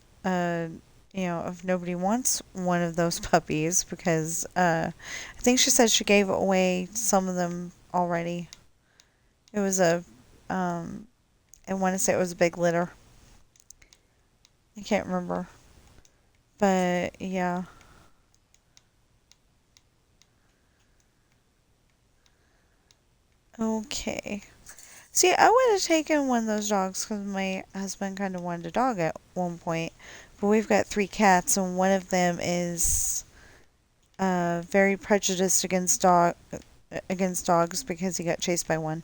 if nobody wants one of those puppies because I think she said she gave away some of them already. It was a I want to say it was a big litter. I can't remember. But yeah. Okay. See, I would have taken one of those dogs because my husband kind of wanted a dog at one point. But we've got three cats, and one of them is very prejudiced against dogs because he got chased by one.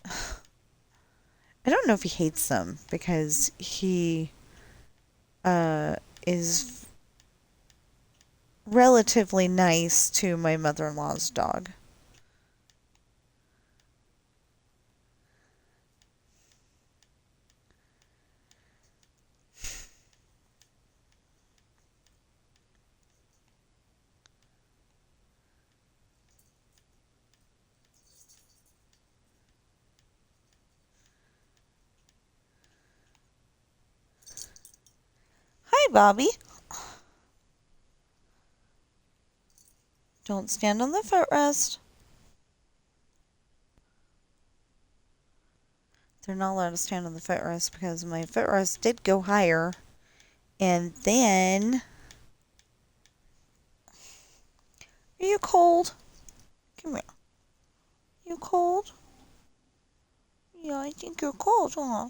I don't know if he hates them because he is relatively nice to my mother-in-law's dog. Hi, Bobby. Don't stand on the footrest. They're not allowed to stand on the footrest because my footrest did go higher. And then. Are you cold? Come here. You cold? Yeah, I think you're cold, huh?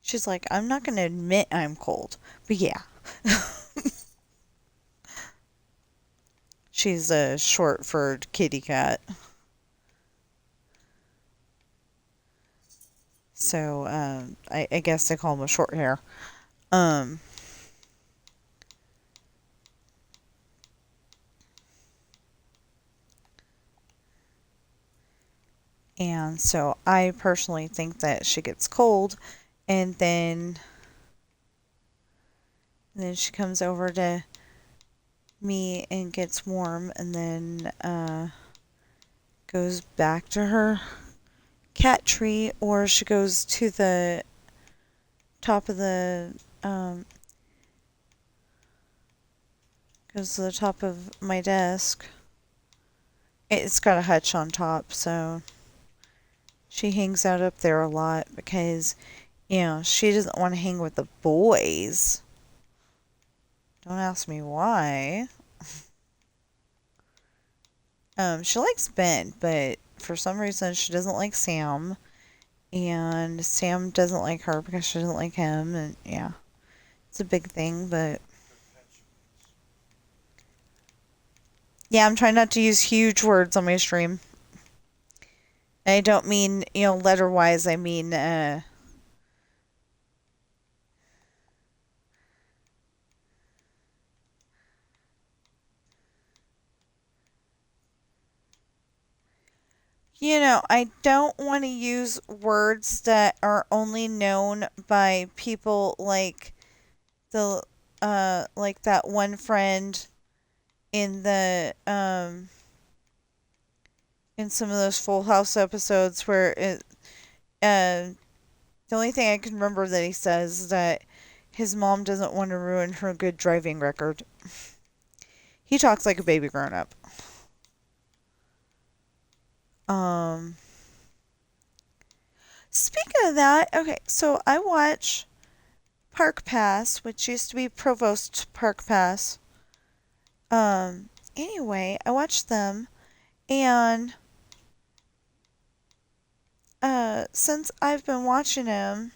She's like, I'm not going to admit I'm cold. But yeah. She's a short furred kitty cat. So, I guess they call them a short hair. Um, and so I personally think that she gets cold and then she comes over to me and gets warm and then goes back to her cat tree or she goes to the top of the um, goes to the top of my desk. It's got a hutch on top, so she hangs out up there a lot because she doesn't want to hang with the boys. Don't ask me why. She likes Ben, but for some reason she doesn't like Sam, and Sam doesn't like her because she doesn't like him, and yeah, it's a big thing. But yeah, I'm trying not to use huge words on my stream. I don't mean letter wise. I mean I don't want to use words that are only known by people the like that one friend in the in some of those Full House episodes where the only thing I can remember that he says is that his mom doesn't want to ruin her good driving record. He talks like a baby grown up. Um, Speaking of that, okay, so I watch Park Pass, which used to be Provost Park Pass. Anyway, I watched them, and since I've been watching him,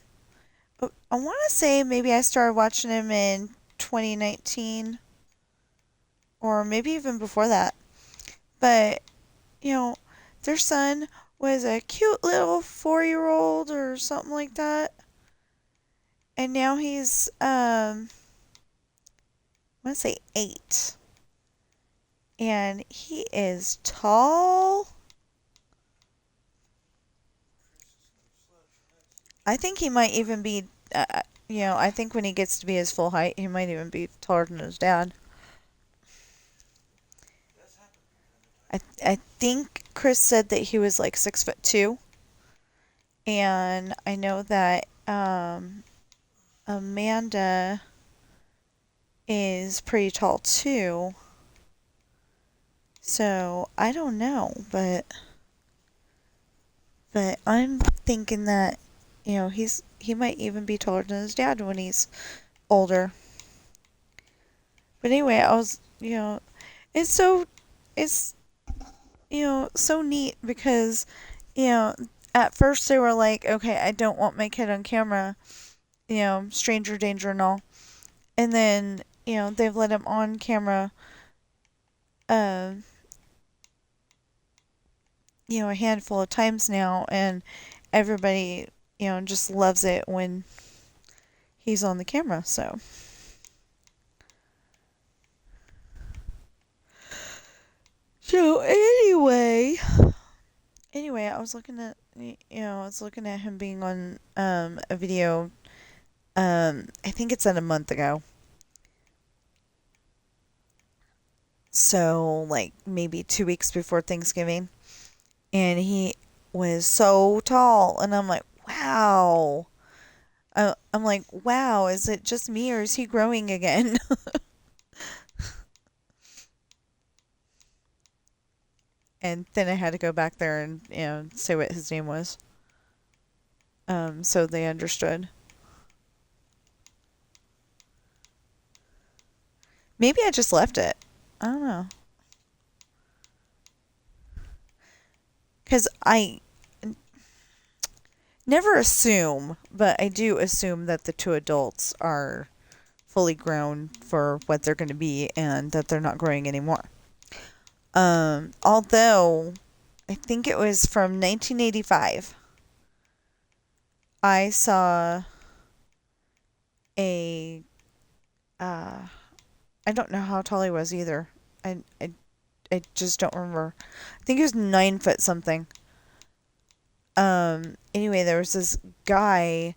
I want to say maybe I started watching him in 2019 or maybe even before that. But, you know, their son was a cute little 4-year-old or something like that. And now he's, I want to say 8. And he is tall. I think he might even be, I think when he gets to be his full height, he might even be taller than his dad. I think Chris said that he was like 6'2", and I know that Amanda is pretty tall too. So I don't know, but I'm thinking that he might even be taller than his dad when he's older. But anyway, it's so it's so neat because at first they were like, okay, I don't want my kid on camera, stranger danger and all. And then, they've let him on camera, uh, a handful of times now, and everybody, just loves it when he's on the camera. So anyway, I was looking at, him being on a video. I think it's at a month ago. So like maybe 2 weeks before Thanksgiving, and he was so tall, and I'm like, wow. I'm like, wow, is it just me or is he growing again? And then I had to go back there and say what his name was, so they understood. Maybe I just left it. I don't know, because I never assume, but I do assume that the two adults are fully grown for what they're going to be and that they're not growing anymore. Although I think it was from 1985, I saw a uh, I don't know how tall he was either. I, I, I just don't remember. I think he was 9 foot something. Anyway, there was this guy,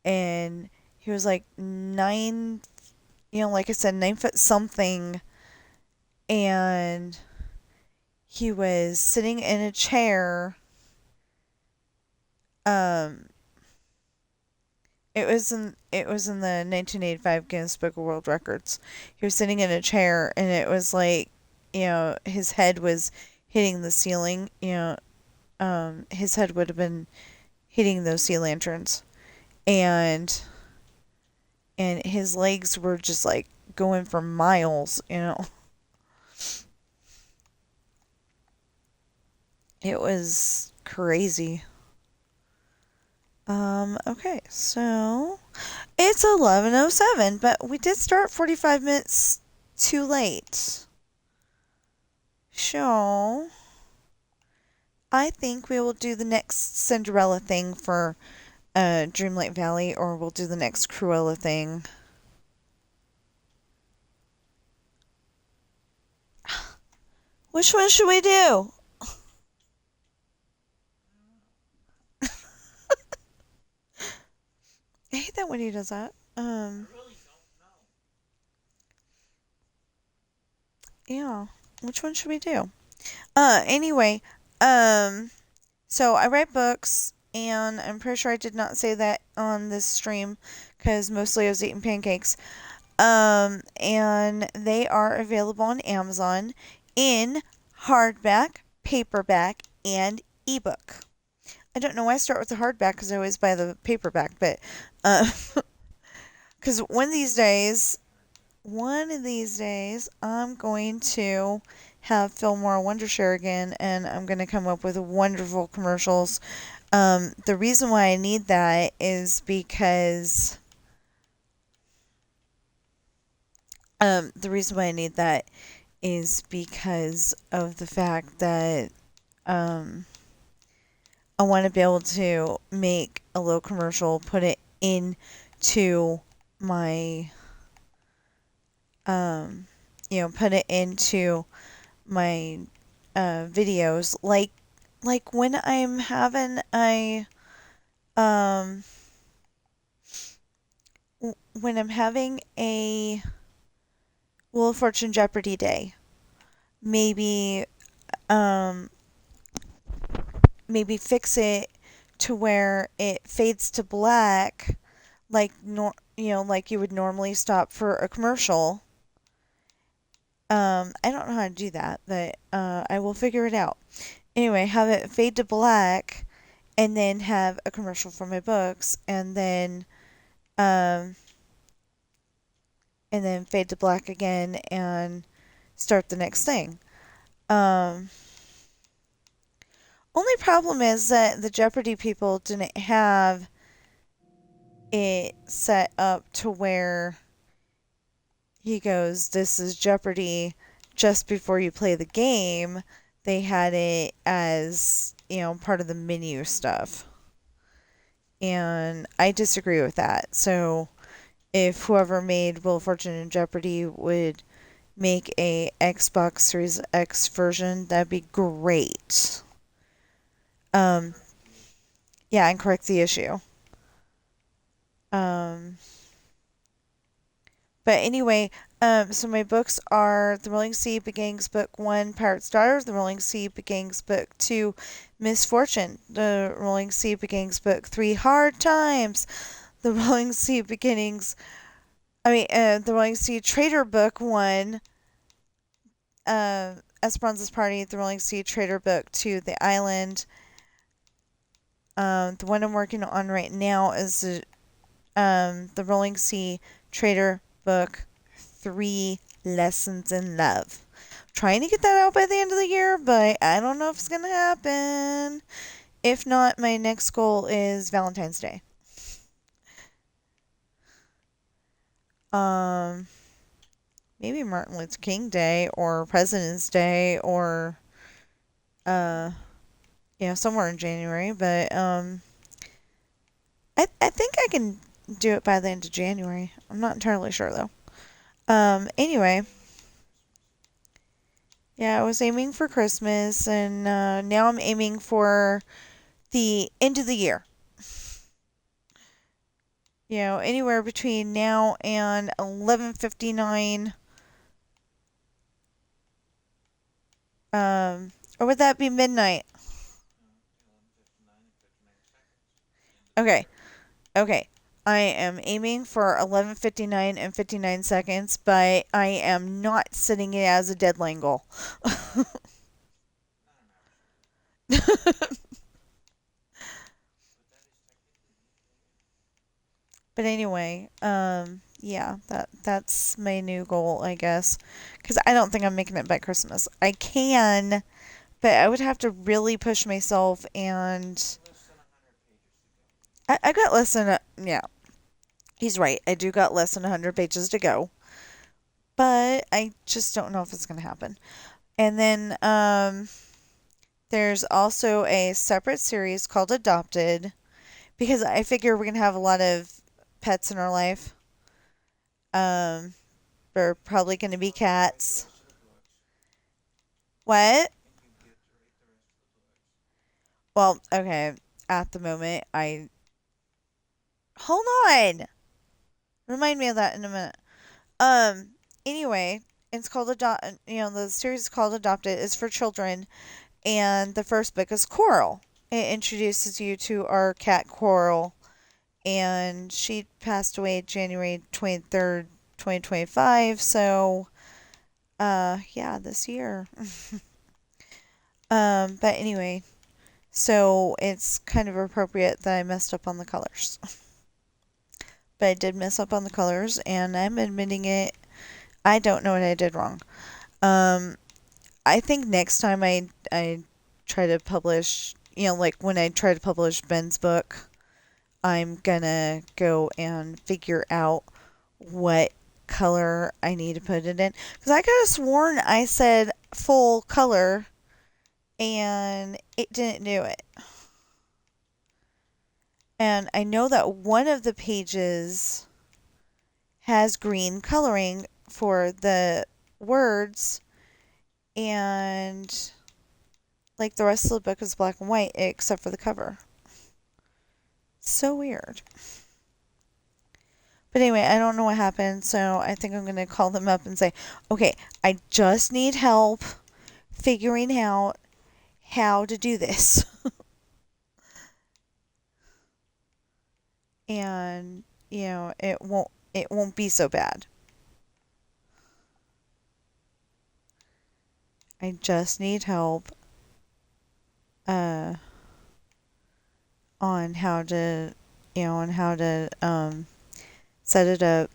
and he was like like I said, 9 foot something, and he was sitting in a chair. Um, it was in the 1985 Guinness Book of World Records. He was sitting in a chair, and it was like, his head was hitting the ceiling. His head would have been hitting those sea lanterns, and his legs were just like going for miles. It was crazy. Okay, so it's 11:07, but we did start 45 minutes too late. So, I think we will do the next Cinderella thing for Dreamlight Valley, or we'll do the next Cruella thing. Which one should we do? I hate that when he does that. Yeah. Which one should we do? Anyway, so I write books, and I'm pretty sure I did not say that on this stream because mostly I was eating pancakes. And they are available on Amazon in hardback, paperback, and ebook. I don't know why I start with the hardback because I always buy the paperback, but because one of these days, I'm going to have Fillmore Wondershare again, and I'm going to come up with wonderful commercials. The reason why I need that is because the reason why I need that is because of the fact that um, I want to be able to make a little commercial, put it into my um, put it into my videos, like um when I'm having a Wheel of Fortune Jeopardy day. Maybe um maybe fix it to where it fades to black, like you would normally stop for a commercial. I don't know how to do that, but I will figure it out. Anyway, have it fade to black, and then have a commercial for my books, um, and then fade to black again and start the next thing. Um, Only problem is that the Jeopardy people didn't have it set up to where he goes, "This is Jeopardy," just before you play the game. They had it as, part of the menu stuff. And I disagree with that. So if whoever made Wheel of Fortune and Jeopardy would make a Xbox Series X version, that'd be great. Um, yeah, and correct the issue. Um, but anyway, so my books are The Rolling Sea Beginnings Book 1, Pirate's Daughter, The Rolling Sea Beginnings Book 2, Misfortune, The Rolling Sea Beginnings Book 3, Hard Times, The Rolling Sea Beginnings, The Rolling Sea Traitor Book 1, Esperanza's Party, The Rolling Sea Traitor Book 2, The Island. The one I'm working on right now is the Rolling Sea Traitor Book 3, Lessons in Love. Trying to get that out by the end of the year, but I don't know if it's going to happen. If not, my next goal is Valentine's Day. Um, Maybe Martin Luther King Day or President's Day or uh somewhere in January, but I think I can do it by the end of January. I'm not entirely sure though. Anyway, yeah, I was aiming for Christmas, and now I'm aiming for the end of the year. Anywhere between now and 11:59. Or would that be midnight? Okay, okay. I am aiming for 11:59 and 59 seconds, but I am not setting it as a deadline goal. But anyway, yeah, that's my new goal, I guess, because I don't think I'm making it by Christmas. I can, but I would have to really push myself, and I got less than yeah, he's right. I do got less than 100 pages to go, but I just don't know if it's gonna happen. And then there's also a separate series called Adopted, because I figure we're gonna have a lot of pets in our life. Um, they're probably gonna be cats. What? Well, okay. At the moment, I hold on. Remind me of that in a minute. Um. Anyway, it's called Adopt. The series is called Adopted. It's for children, and the first book is Coral. It introduces you to our cat Coral, and she passed away January 23rd, 2025. So, yeah, this year. But anyway, so it's kind of appropriate that I messed up on the colors. But I did mess up on the colors, and I'm admitting it. I don't know what I did wrong. Um, I think next time I try to publish, like when I try to publish Ben's book, I'm gonna go and figure out what color I need to put it in. Because I could have sworn I said full color and it didn't do it. And I know that one of the pages has green coloring for the words, and like the rest of the book is black and white except for the cover. So weird. But anyway, I don't know what happened, so I think I'm going to call them up and say, okay, I just need help figuring out how to do this. And, it won't be so bad. I just need help uh on how to set it up.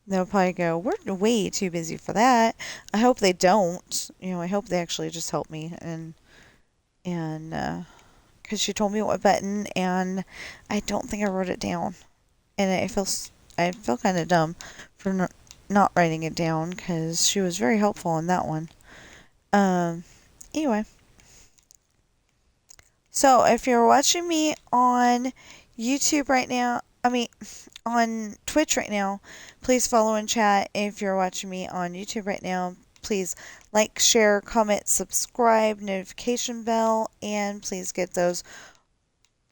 They'll probably go, we're way too busy for that. I hope they don't. I hope they actually just help me and because she told me what button, and I don't think I wrote it down, and I feel kind of dumb for not writing it down because she was very helpful in that one. Um, anyway, so if you're watching me on YouTube right now, I mean on Twitch right now, please follow and chat. If you're watching me on YouTube right now, please like, share, comment, subscribe, notification bell, and please get those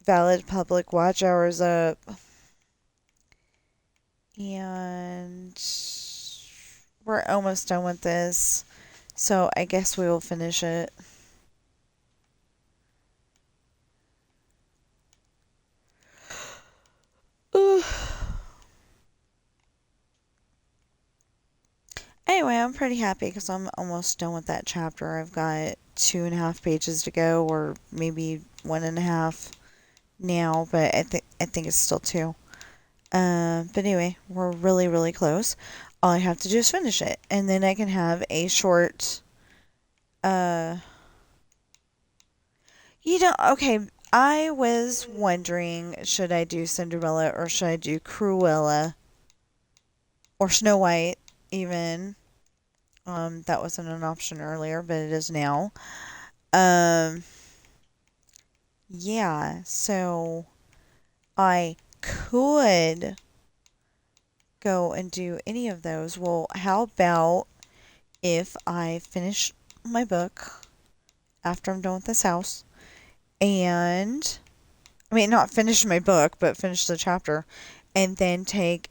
valid public watch hours up. And we're almost done with this, so I guess we will finish it. Anyway, I'm pretty happy because I'm almost done with that chapter. I've got 2.5 pages to go, or maybe 1.5 now, but I think it's still two. But anyway, we're really, really close. All I have to do is finish it, and then I can have a short. Uh, okay. I was wondering, should I do Cinderella or should I do Cruella or Snow White? Even that wasn't an option earlier, but it is now. Um, yeah. So I could go and do any of those. Well, how about if I finish my book after I'm done with this house, and I mean, not finish my book, but finish the chapter, and then take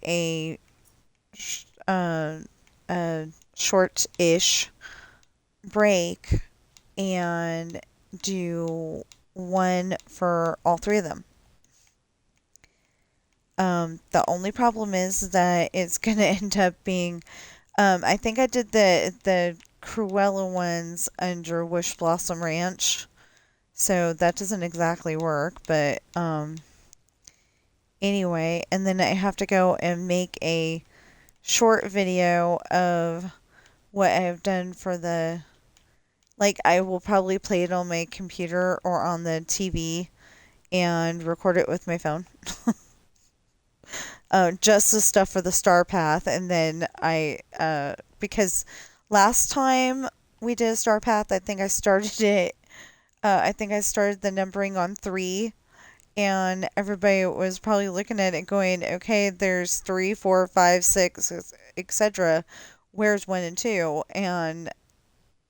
uh, a short-ish break and do one for all three of them. The only problem is that it's gonna end up being. I think I did the Cruella ones under Wish Blossom Ranch, so that doesn't exactly work. But anyway, and then I have to go and make a short video of what I've done for the. Like, I will probably play it on my computer or on the TV and record it with my phone. Just the stuff for the star path, and then because last time we did a star path, I think I started it. I think I started the numbering on 3, and everybody was probably looking at it going, okay, there's 3, 4, 5, 6, etc. Where's 1 and 2? And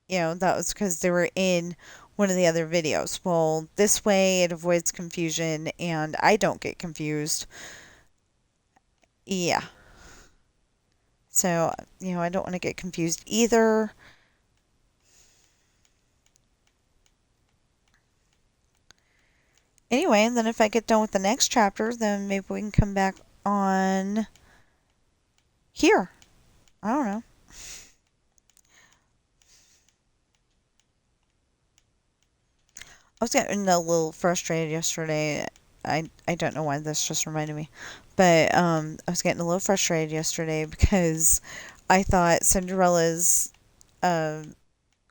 that was because they were in one of the other videos. Well, this way it avoids confusion, and I don't get confused. Yeah. So, I don't want to get confused either. Anyway, and then if I get done with the next chapter, then maybe we can come back on Here. I don't know. I was getting a little frustrated yesterday. I don't know why this just reminded me. But I was getting a little frustrated yesterday because I thought Cinderella's uh,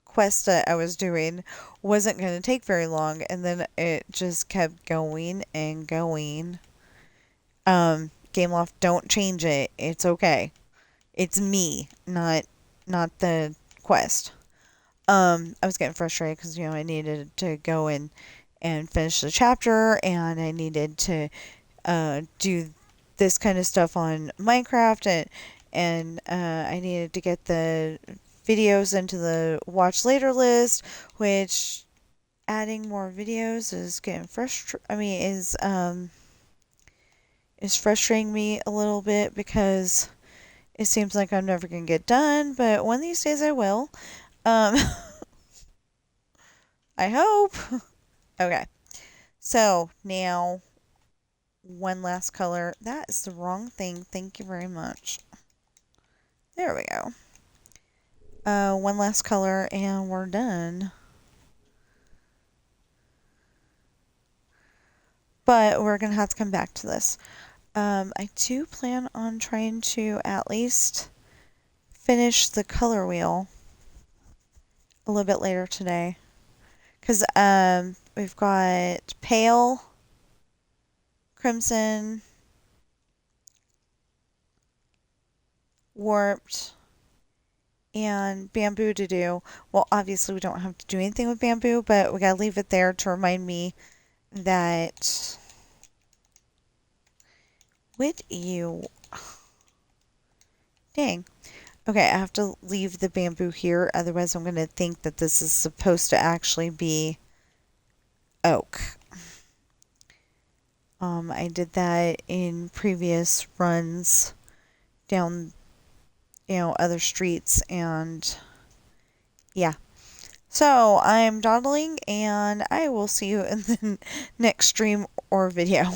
quest that I was doing wasn't going to take very long, and then it just kept going and going. Game Loft, don't change it. It's okay. It's me, not the quest. I was getting frustrated because I needed to go in and finish the chapter, and I needed to do this kind of stuff on Minecraft, and I needed to get the videos into the watch later list, which adding more videos is getting frustrating. I mean, is frustrating me a little bit because it seems like I'm never gonna get done. But one of these days I will. Um, I hope. Okay, so now one last color. That is the wrong thing. Thank you very much. There we go. One last color and we're done. But we're gonna have to come back to this. I do plan on trying to at least finish the color wheel a little bit later today. Because we've got pale, crimson, warped, and bamboo to do. Well, obviously, we don't have to do anything with bamboo, but we gotta leave it there to remind me that. Would you. Dang. Okay, I have to leave the bamboo here, otherwise, I'm gonna think that this is supposed to actually be oak. I did that in previous runs down, other streets, and yeah. So I'm dawdling, and I will see you in the next stream or video.